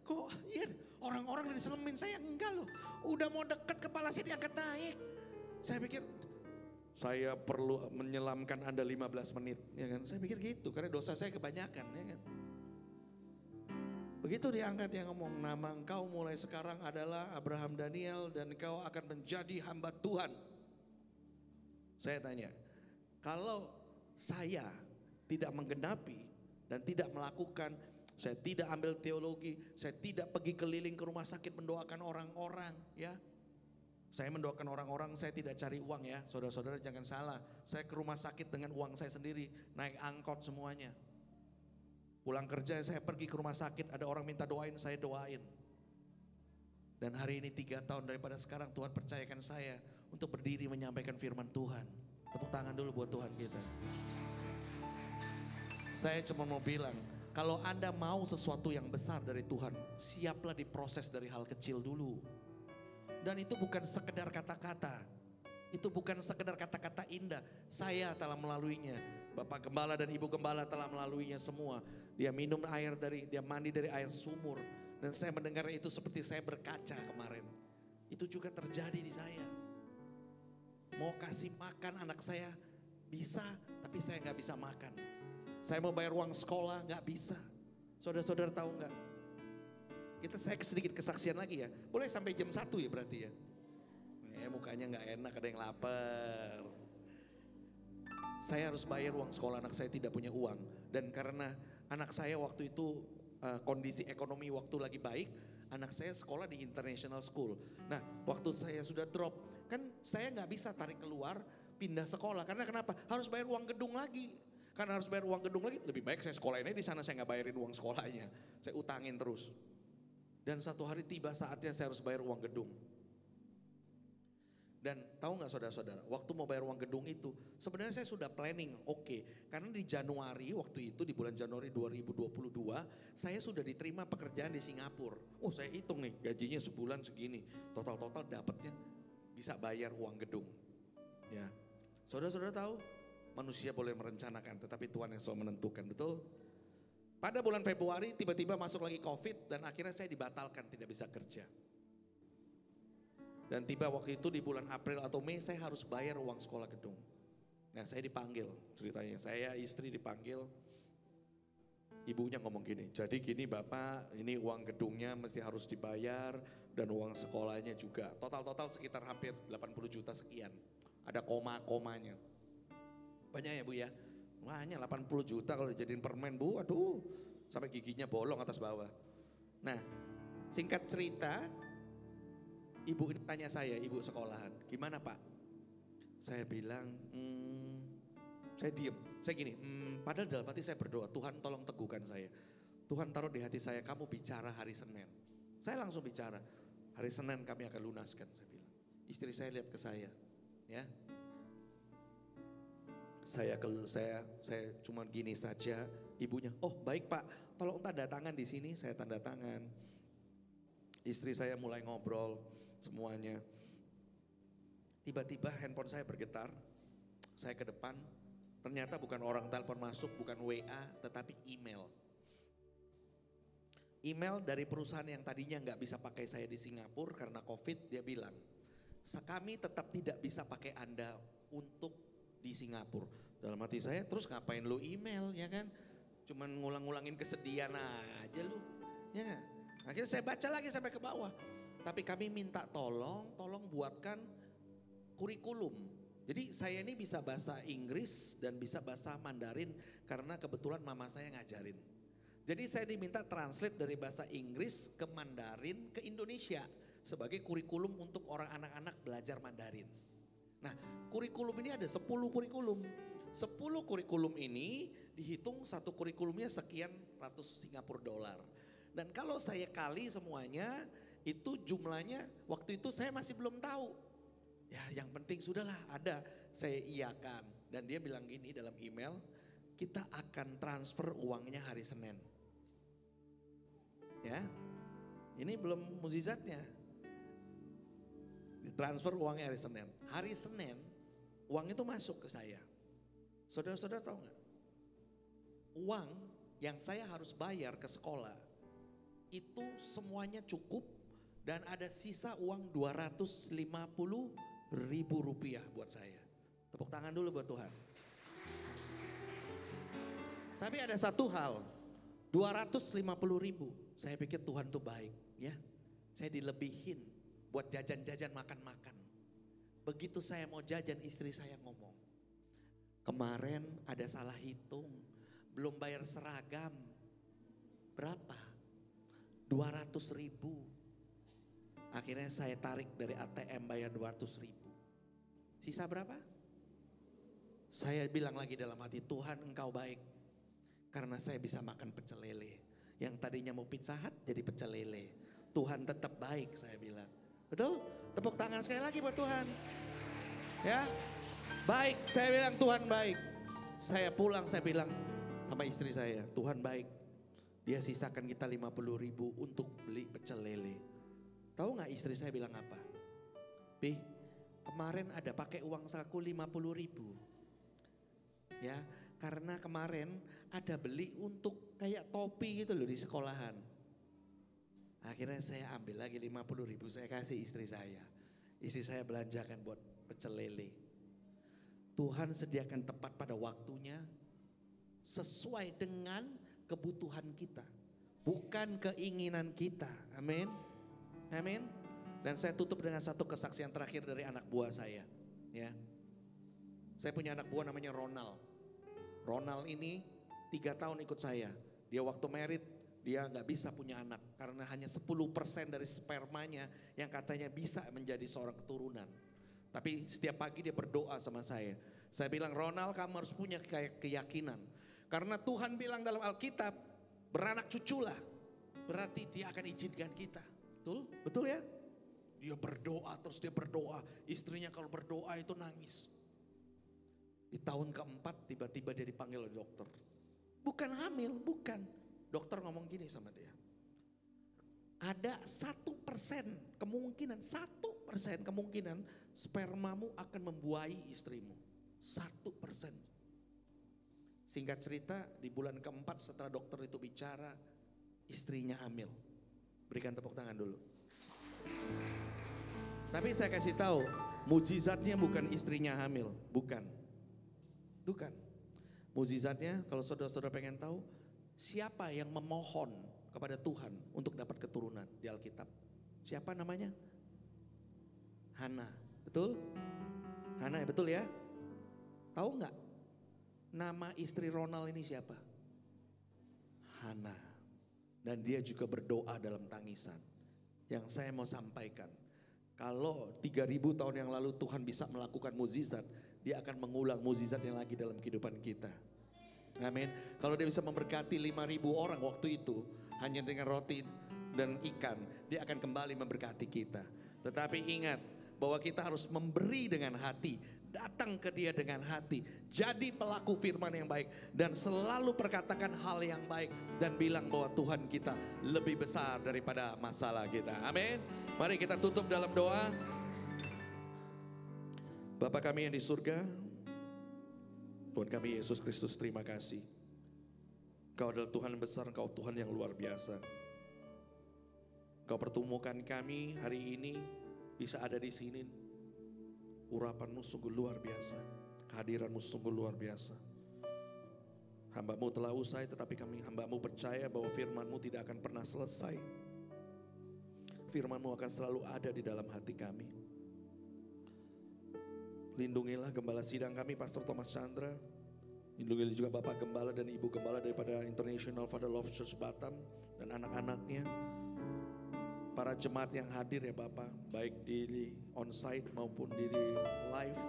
Kok iya orang-orang diselemin, saya enggak loh. Udah mau deket kepala saya diangkat naik. Saya pikir, saya perlu menyelamkan Anda 15 menit, ya kan? Saya pikir gitu, karena dosa saya kebanyakan, ya kan? Begitu diangkat dia ngomong, nama engkau mulai sekarang adalah Abraham Daniel dan engkau akan menjadi hamba Tuhan. Saya tanya, kalau saya tidak menggenapi dan tidak melakukan, saya tidak ambil teologi, saya tidak pergi keliling ke rumah sakit mendoakan orang-orang ya. Saya mendoakan orang-orang, saya tidak cari uang ya. Saudara-saudara jangan salah, saya ke rumah sakit dengan uang saya sendiri, naik angkot semuanya. Pulang kerja saya pergi ke rumah sakit, ada orang minta doain, saya doain. Dan hari ini 3 tahun daripada sekarang Tuhan percayakan saya untuk berdiri menyampaikan firman Tuhan. Tepuk tangan dulu buat Tuhan kita. Saya cuma mau bilang, kalau Anda mau sesuatu yang besar dari Tuhan, siaplah diproses dari hal kecil dulu. Dan itu bukan sekedar kata-kata. Itu bukan sekedar kata-kata indah. Saya telah melaluinya. Bapak Gembala dan Ibu Gembala telah melaluinya semua. Dia minum air dia mandi dari air sumur. Dan saya mendengar itu seperti saya berkaca kemarin. Itu juga terjadi di saya. Mau kasih makan anak saya bisa, tapi saya gak bisa makan. Saya mau bayar uang sekolah gak bisa. Saudara-saudara tahu gak? Saya sedikit kesaksian lagi ya. Boleh sampai jam 1 ya berarti ya. Mukanya gak enak, ada yang lapar. Saya harus bayar uang sekolah anak saya, tidak punya uang. Dan karena anak saya waktu itu kondisi ekonomi waktu lagi baik, anak saya sekolah di international school. Nah waktu saya sudah drop, kan saya gak bisa tarik keluar pindah sekolah. Karena kenapa? Harus bayar uang gedung lagi. Karena harus bayar uang gedung lagi, lebih baik saya sekolah ini di sana, saya gak bayarin uang sekolahnya. Saya utangin terus. Dan satu hari tiba saatnya saya harus bayar uang gedung. Dan tahu gak saudara-saudara, waktu mau bayar uang gedung itu, sebenarnya saya sudah planning, oke. Karena di Januari waktu itu, di bulan Januari 2022, saya sudah diterima pekerjaan di Singapura. Oh saya hitung nih, gajinya sebulan segini, total-total dapatnya bisa bayar uang gedung. Ya, saudara-saudara tahu, manusia boleh merencanakan, tetapi Tuhan yang selalu menentukan, betul? Pada bulan Februari tiba-tiba masuk lagi COVID dan akhirnya saya dibatalkan, tidak bisa kerja. Dan tiba waktu itu di bulan April atau Mei saya harus bayar uang sekolah gedung. Nah saya dipanggil ceritanya, saya istri dipanggil. Ibunya ngomong gini, jadi gini Bapak ini uang gedungnya mesti harus dibayar dan uang sekolahnya juga. Total sekitar hampir 80 juta sekian. Ada koma-komanya. Banyak ya Bu ya? Banyak 80 juta kalau dijadiin permen Bu, aduh sampai giginya bolong atas bawah. Nah singkat cerita, ibu ini tanya saya, ibu sekolahan, gimana Pak? Saya bilang, saya diem, saya gini, padahal dalam hati saya berdoa, Tuhan tolong teguhkan saya. Tuhan taruh di hati saya, kamu bicara hari Senin. Saya langsung bicara, hari Senin kami akan lunaskan, saya bilang. Istri saya lihat ke saya, ya. Saya cuma gini saja, ibunya, oh baik Pak, tolong tanda tangan di sini, saya tanda tangan. Istri saya mulai ngobrol semuanya. Tiba-tiba handphone saya bergetar, saya ke depan, ternyata bukan orang telepon masuk, bukan WA, tetapi email. Email dari perusahaan yang tadinya nggak bisa pakai saya di Singapura karena COVID, dia bilang, kami tetap tidak bisa pakai Anda untuk di Singapura. Dalam hati saya, terus ngapain lu email ya kan? Cuman ngulang-ngulangin kesedihan aja lu. Ya. Akhirnya saya baca lagi sampai ke bawah. Tapi kami minta tolong buatkan kurikulum. Jadi saya ini bisa bahasa Inggris dan bisa bahasa Mandarin karena kebetulan mama saya ngajarin. Jadi saya diminta translate dari bahasa Inggris ke Mandarin ke Indonesia sebagai kurikulum untuk orang anak-anak belajar Mandarin. Nah kurikulum ini ada 10 kurikulum. 10 kurikulum ini dihitung satu kurikulumnya sekian ratus Singapura dolar. Dan kalau saya kali semuanya itu jumlahnya waktu itu saya masih belum tahu. Ya yang penting sudahlah ada, saya iyakan. Dan dia bilang gini dalam email, kita akan transfer uangnya hari Senin. Ya, ini belum mukjizatnya. Ditransfer uangnya hari Senin. Hari Senin uang itu masuk ke saya. Saudara-saudara tahu nggak? Uang yang saya harus bayar ke sekolah itu semuanya cukup dan ada sisa uang 250.000 rupiah buat saya. Tepuk tangan dulu buat Tuhan. Tapi ada satu hal, 250.000. Saya pikir Tuhan tuh baik ya. Saya dilebihin buat jajan-jajan makan-makan. Begitu saya mau jajan, istri saya ngomong, kemarin ada salah hitung, belum bayar seragam. Berapa? 200.000. Akhirnya saya tarik dari ATM bayar 200.000. Sisa berapa? Saya bilang lagi dalam hati, Tuhan Engkau baik. Karena saya bisa makan pecel lele. Yang tadinya mau Pizza Hut jadi pecel lele. Tuhan tetap baik, saya bilang. Betul? Tepuk tangan sekali lagi buat Tuhan. Ya, baik, saya bilang Tuhan baik. Saya pulang, saya bilang sama istri saya, Tuhan baik. Dia sisakan kita 50.000 untuk beli pecel lele. Tahu gak istri saya bilang apa? Bi, kemarin ada pakai uang saku 50.000. Ya, karena kemarin ada beli untuk kayak topi gitu loh di sekolahan. Akhirnya saya ambil lagi 50.000, saya kasih istri saya. Istri saya belanjakan buat pecel lele. Tuhan sediakan tepat pada waktunya sesuai dengan kebutuhan kita. Bukan keinginan kita. Amin. Amin. Dan saya tutup dengan satu kesaksian terakhir dari anak buah saya. Ya. Saya punya anak buah namanya Ronald. Ronald ini 3 tahun ikut saya. Dia waktu married, dia gak bisa punya anak. Karena hanya 10% dari spermanya yang katanya bisa menjadi seorang keturunan. Tapi setiap pagi dia berdoa sama saya. Saya bilang, Ronald kamu harus punya keyakinan. Karena Tuhan bilang dalam Alkitab, beranak cuculah. Berarti dia akan izinkan kita. Betul? Betul ya? Dia berdoa, terus dia berdoa. Istrinya kalau berdoa itu nangis. Di tahun keempat tiba-tiba dia dipanggil oleh dokter. Bukan hamil, bukan. Dokter ngomong gini sama dia. Ada 1% kemungkinan, 1% kemungkinan spermamu akan membuahi istrimu. 1%. Singkat cerita, di bulan keempat setelah dokter itu bicara, istrinya hamil. Berikan tepuk tangan dulu. Tapi saya kasih tahu, mujizatnya bukan istrinya hamil, bukan. Bukan. Mujizatnya kalau saudara-saudara pengen tahu, siapa yang memohon kepada Tuhan untuk dapat keturunan di Alkitab? Siapa namanya? Hana, betul? Hana, betul ya? Tahu nggak? Nama istri Ronald ini siapa? Hana. Dan dia juga berdoa dalam tangisan. Yang saya mau sampaikan, kalau 3.000 tahun yang lalu Tuhan bisa melakukan mukjizat, dia akan mengulang mukjizat yang lagi dalam kehidupan kita. Amin. Kalau dia bisa memberkati 5.000 orang waktu itu hanya dengan roti dan ikan, dia akan kembali memberkati kita. Tetapi ingat bahwa kita harus memberi dengan hati, datang ke dia dengan hati, jadi pelaku firman yang baik dan selalu perkatakan hal yang baik dan bilang bahwa Tuhan kita lebih besar daripada masalah kita. Amin. Mari kita tutup dalam doa. Bapa kami yang di surga, Tuhan kami Yesus Kristus, terima kasih. Engkau adalah Tuhan yang besar, Engkau Tuhan yang luar biasa. Engkau pertemukan kami hari ini bisa ada di sini. Urapanmu sungguh luar biasa, kehadiranmu sungguh luar biasa. Hamba-Mu telah usai, tetapi hamba-Mu percaya bahwa firman-Mu tidak akan pernah selesai. Firman-Mu akan selalu ada di dalam hati kami. Lindungilah gembala sidang kami, Pastor Thomas Chandra. Lindungilah juga Bapak Gembala dan Ibu Gembala daripada International Father Love Church Batam dan anak-anaknya. Para jemaat yang hadir ya Bapak, baik di onsite maupun di live.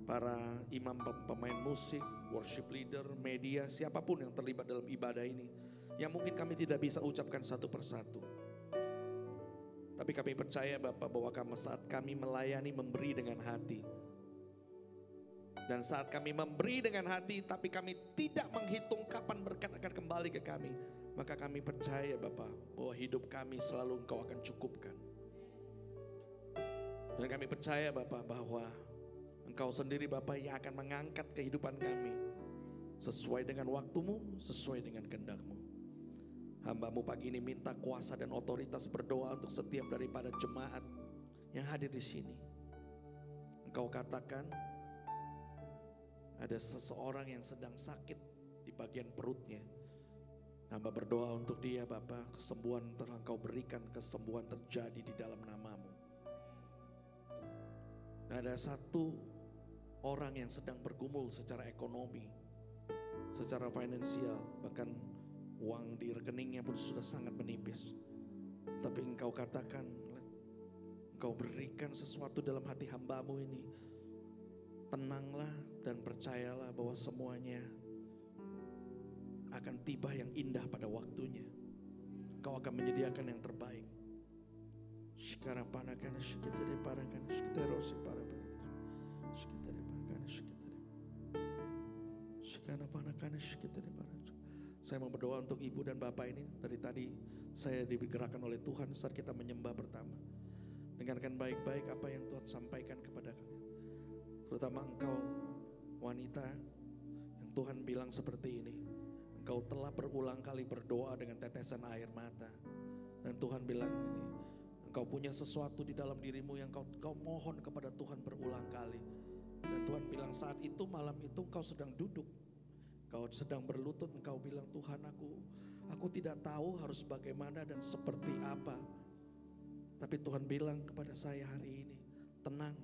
Para imam, pemain musik, worship leader, media, siapapun yang terlibat dalam ibadah ini. Yang mungkin kami tidak bisa ucapkan satu persatu. Tapi kami percaya Bapak bahwa saat kami melayani, memberi dengan hati. Dan saat kami memberi dengan hati tapi kami tidak menghitung kapan berkat akan kembali ke kami. Maka kami percaya Bapak bahwa hidup kami selalu Engkau akan cukupkan. Dan kami percaya Bapak bahwa Engkau sendiri Bapak yang akan mengangkat kehidupan kami. Sesuai dengan waktu-Mu, sesuai dengan kehendak-Mu. Hamba-Mu pagi ini minta kuasa dan otoritas berdoa untuk setiap daripada jemaat yang hadir di sini. Engkau katakan ada seseorang yang sedang sakit di bagian perutnya. Hamba berdoa untuk dia Bapa, kesembuhan telah Engkau berikan, kesembuhan terjadi di dalam nama-Mu. Dan ada satu orang yang sedang bergumul secara ekonomi, secara finansial, bahkan uang di rekeningnya pun sudah sangat menipis. Tapi Engkau katakan, Engkau berikan sesuatu dalam hati hamba-Mu ini. Tenanglah dan percayalah bahwa semuanya akan tiba yang indah pada waktunya. Engkau akan menyediakan yang terbaik. Saya mau berdoa untuk ibu dan bapak ini. Dari tadi saya digerakkan oleh Tuhan saat kita menyembah pertama. Dengarkan baik-baik apa yang Tuhan sampaikan kepada kalian. Terutama engkau wanita yang Tuhan bilang seperti ini. Engkau telah berulang kali berdoa dengan tetesan air mata. Dan Tuhan bilang ini, engkau punya sesuatu di dalam dirimu yang kau mohon kepada Tuhan berulang kali. Dan Tuhan bilang saat itu, malam itu engkau sedang duduk. Kau sedang berlutut, engkau bilang, Tuhan aku tidak tahu harus bagaimana dan seperti apa. Tapi Tuhan bilang kepada saya hari ini, tenang.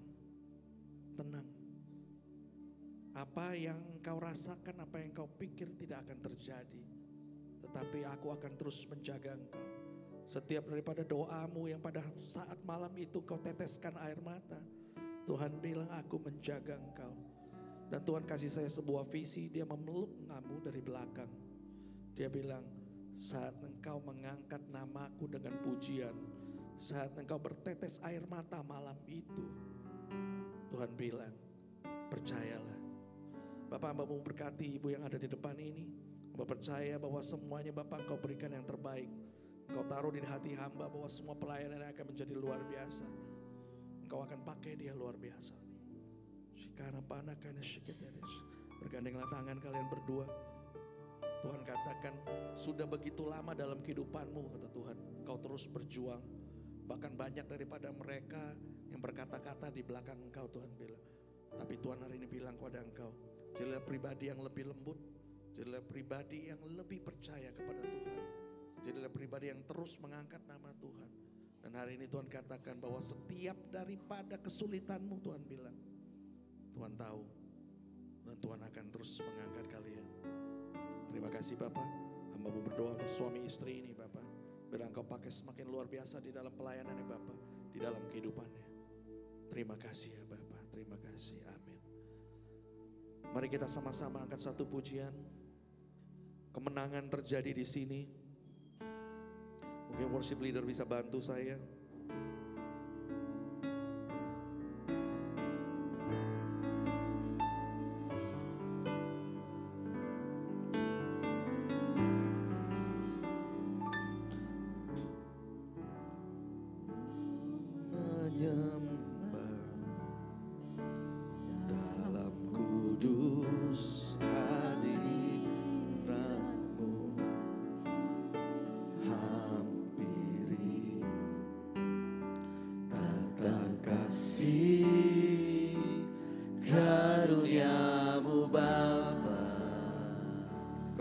Apa yang kau rasakan, apa yang kau pikir tidak akan terjadi. Tetapi aku akan terus menjaga engkau. Setiap daripada doamu yang pada saat malam itu kau teteskan air mata, Tuhan bilang aku menjaga engkau. Dan Tuhan kasih saya sebuah visi, dia memeluk kamu dari belakang. Dia bilang, saat engkau mengangkat namaku dengan pujian, saat engkau bertetes air mata malam itu, Tuhan bilang, percayalah. Bapak hamba memberkati ibu yang ada di depan ini. Hamba percaya bahwa semuanya Bapak engkau berikan yang terbaik. Engkau taruh di hati hamba bahwa semua pelayanan akan menjadi luar biasa. Engkau akan pakai dia luar biasa. Bergandenglah tangan kalian berdua. Tuhan katakan, sudah begitu lama dalam kehidupanmu, kata Tuhan, engkau terus berjuang. Bahkan banyak daripada mereka yang berkata-kata di belakang engkau, Tuhan bilang. Tapi Tuhan hari ini bilang kepada engkau, jadilah pribadi yang lebih lembut, jadilah pribadi yang lebih percaya kepada Tuhan, jadilah pribadi yang terus mengangkat nama Tuhan. Dan hari ini Tuhan katakan bahwa setiap daripada kesulitanmu, Tuhan bilang, Tuhan tahu dan Tuhan akan terus mengangkat kalian. Terima kasih Bapak. Hamba mau berdoa untuk suami istri ini Bapak. Biar engkau pakai semakin luar biasa di dalam pelayanannya Bapak, di dalam kehidupannya. Terima kasih ya Bapak, terima kasih, amin. Mari kita sama-sama angkat satu pujian. Kemenangan terjadi di sini. Mungkin worship leader bisa bantu saya.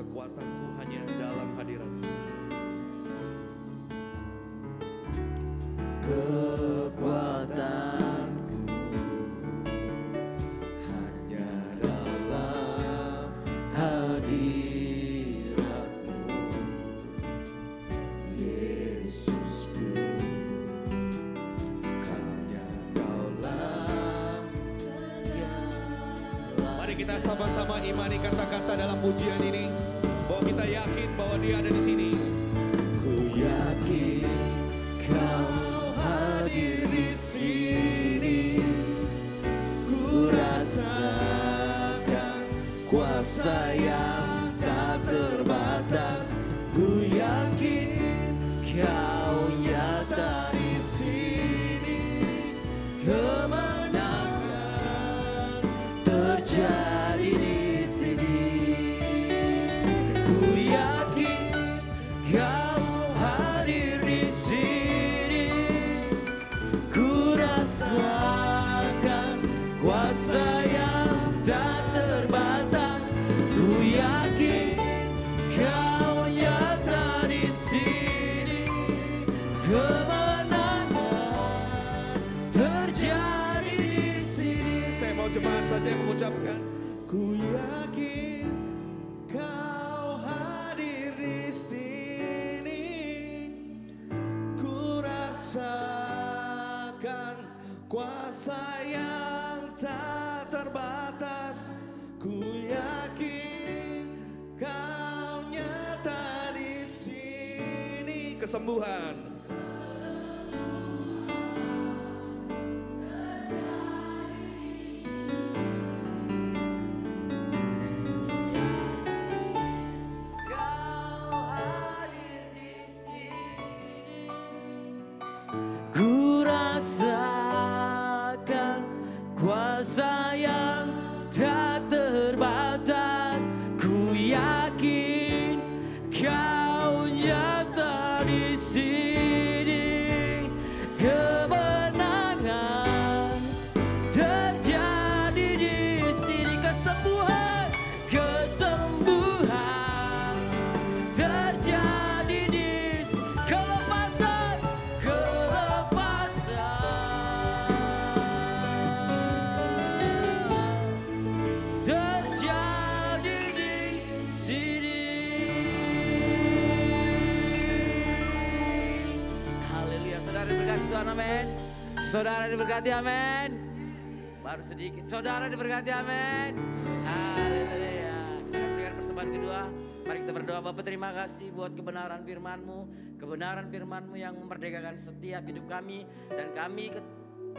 Kekuatanku hanya dalam hadirat-Mu. Kekuatanku hanya dalam hadirat-Mu, Yesusku. Hanya Kaulah segala. Mari kita sama-sama imani kata-kata dalam pujian ini. Bahwa kita yakin bahwa Dia ada di sini. Ku yakin Kau hadir di sini. Ku rasakan kuasa yang tak terbatas. Ku yakin Kau nyata di sini. Kemenangan terjadi di sini. Ku yakin Kau hadir kemenangan terjadi di sini. Saya mau jemaat saja yang mengucapkan, Ku yakin Kau hadir di sini. Ku rasakan kuasa yang tak terbatas. Ku yakin Kau nyata di sini. kesembuhan. Ku rasakan kuasa yang tak terbatas. Ku yakin Kau nyata di sini. Kemenangan terjadi di sini. Kesembuhan, kesembuhan terjadi di sini. Kelepasan, terjadi di sini. Haleluya, saudara diberkati Tuhan, amin. Saudara diberkati, amin. Baru sedikit, saudara diberkati, amin. Haleluya. Kita berikan persembahan kedua. Mari kita berdoa. Bapa, terima kasih buat kebenaran firman-Mu. Kebenaran firman-Mu yang memerdekakan setiap hidup kami. Dan kami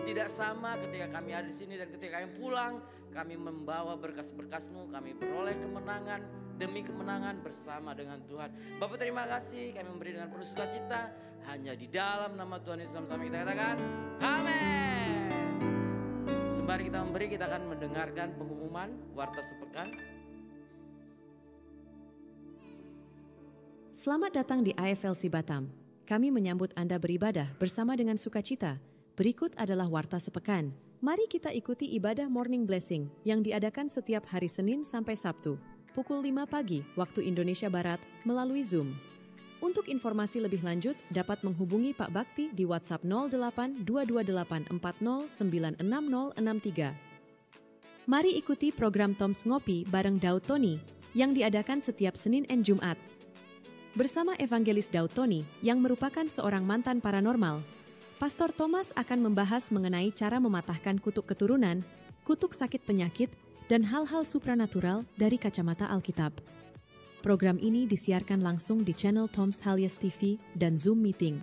tidak sama ketika kami ada di sini dan ketika kami pulang, kami membawa berkas-berkas-Mu, kami beroleh kemenangan demi kemenangan bersama dengan Tuhan. Bapak, terima kasih, kami memberi dengan penuh sukacita hanya di dalam nama Tuhan Yesus. Sama-sama kita katakan amin. Sembari kita memberi, kita akan mendengarkan pengumuman warta sepekan. Selamat datang di AFLC Batam. Kami menyambut Anda beribadah bersama dengan sukacita. Berikut adalah warta sepekan. Mari kita ikuti ibadah Morning Blessing yang diadakan setiap hari Senin sampai Sabtu, pukul 5 pagi waktu Indonesia Barat melalui Zoom. Untuk informasi lebih lanjut dapat menghubungi Pak Bakti di WhatsApp 08 228 40 96063. Mari ikuti program Toms Ngopi bareng Daud Tony yang diadakan setiap Senin dan Jumat. Bersama Evangelis Daud Tony yang merupakan seorang mantan paranormal, Pastor Thomas akan membahas mengenai cara mematahkan kutuk keturunan, kutuk sakit penyakit, dan hal-hal supranatural dari kacamata Alkitab. Program ini disiarkan langsung di channel Toms Halyas TV dan Zoom Meeting.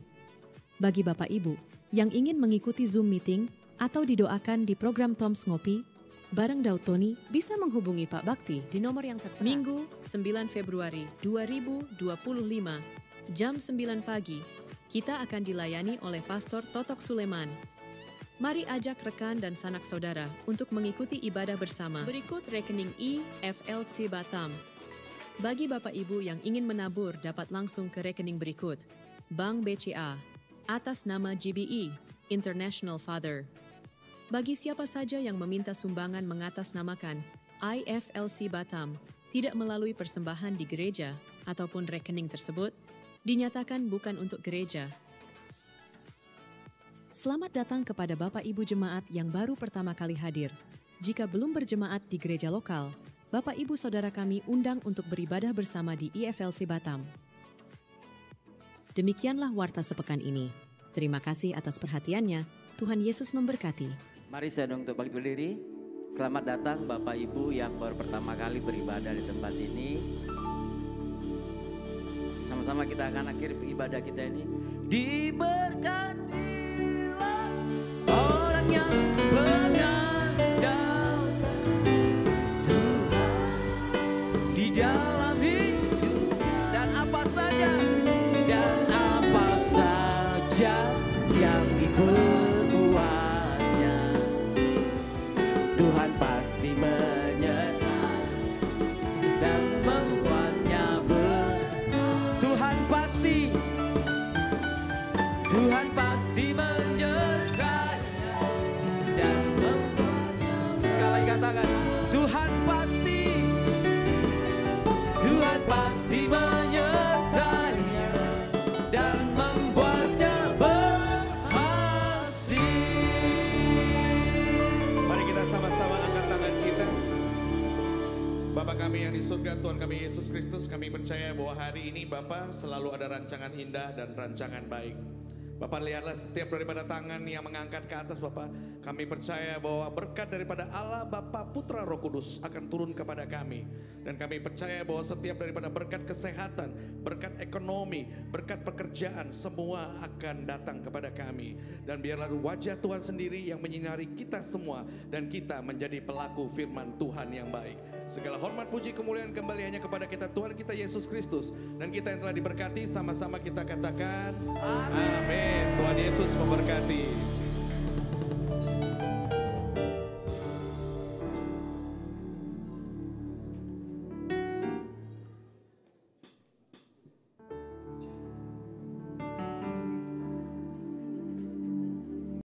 Bagi Bapak Ibu yang ingin mengikuti Zoom Meeting atau didoakan di program Toms Ngopi bareng Daud Tony, bisa menghubungi Pak Bakti di nomor yang tertera. Minggu 9 Februari 2025 jam 9 pagi, kita akan dilayani oleh Pastor Totok Suleman. Mari ajak rekan dan sanak saudara untuk mengikuti ibadah bersama. Berikut rekening IFLC Batam. Bagi Bapak Ibu yang ingin menabur dapat langsung ke rekening berikut. Bank BCA, atas nama GBE, International Father. Bagi siapa saja yang meminta sumbangan mengatasnamakan IFLC Batam, tidak melalui persembahan di gereja ataupun rekening tersebut, dinyatakan bukan untuk gereja. Selamat datang kepada Bapak Ibu Jemaat yang baru pertama kali hadir. Jika belum berjemaat di gereja lokal, Bapak Ibu Saudara kami undang untuk beribadah bersama di IFLC Batam. Demikianlah warta sepekan ini. Terima kasih atas perhatiannya. Tuhan Yesus memberkati. Mari saya dong untuk bangkit berdiri. Selamat datang Bapak Ibu yang baru pertama kali beribadah di tempat ini. Sama-sama kita akan akhiri ibadah kita ini. Diberkatilah orang yang mengandalkan Tuhan di dalam hidup dan apa saja yang diperbuatnya. Tuhan pasti menyertai dan membuatnya Tuhan pasti menyertai dan membuatnya. Sekali katakan, Tuhan pasti menyertai dan membuatnya surga Tuhan kami Yesus Kristus, kami percaya bahwa hari ini Bapa selalu ada rancangan indah dan rancangan baik. Bapak lihatlah setiap daripada tangan yang mengangkat ke atas Bapak. Kami percaya bahwa berkat daripada Allah Bapa Putra Roh Kudus akan turun kepada kami. Dan kami percaya bahwa setiap daripada berkat kesehatan, berkat ekonomi, berkat pekerjaan semua akan datang kepada kami. Dan biarlah wajah Tuhan sendiri yang menyinari kita semua. Dan kita menjadi pelaku firman Tuhan yang baik. Segala hormat puji kemuliaan kembali hanya kepada kita Tuhan kita Yesus Kristus. Dan kita yang telah diberkati sama-sama kita katakan amin. Tuhan Yesus memberkati.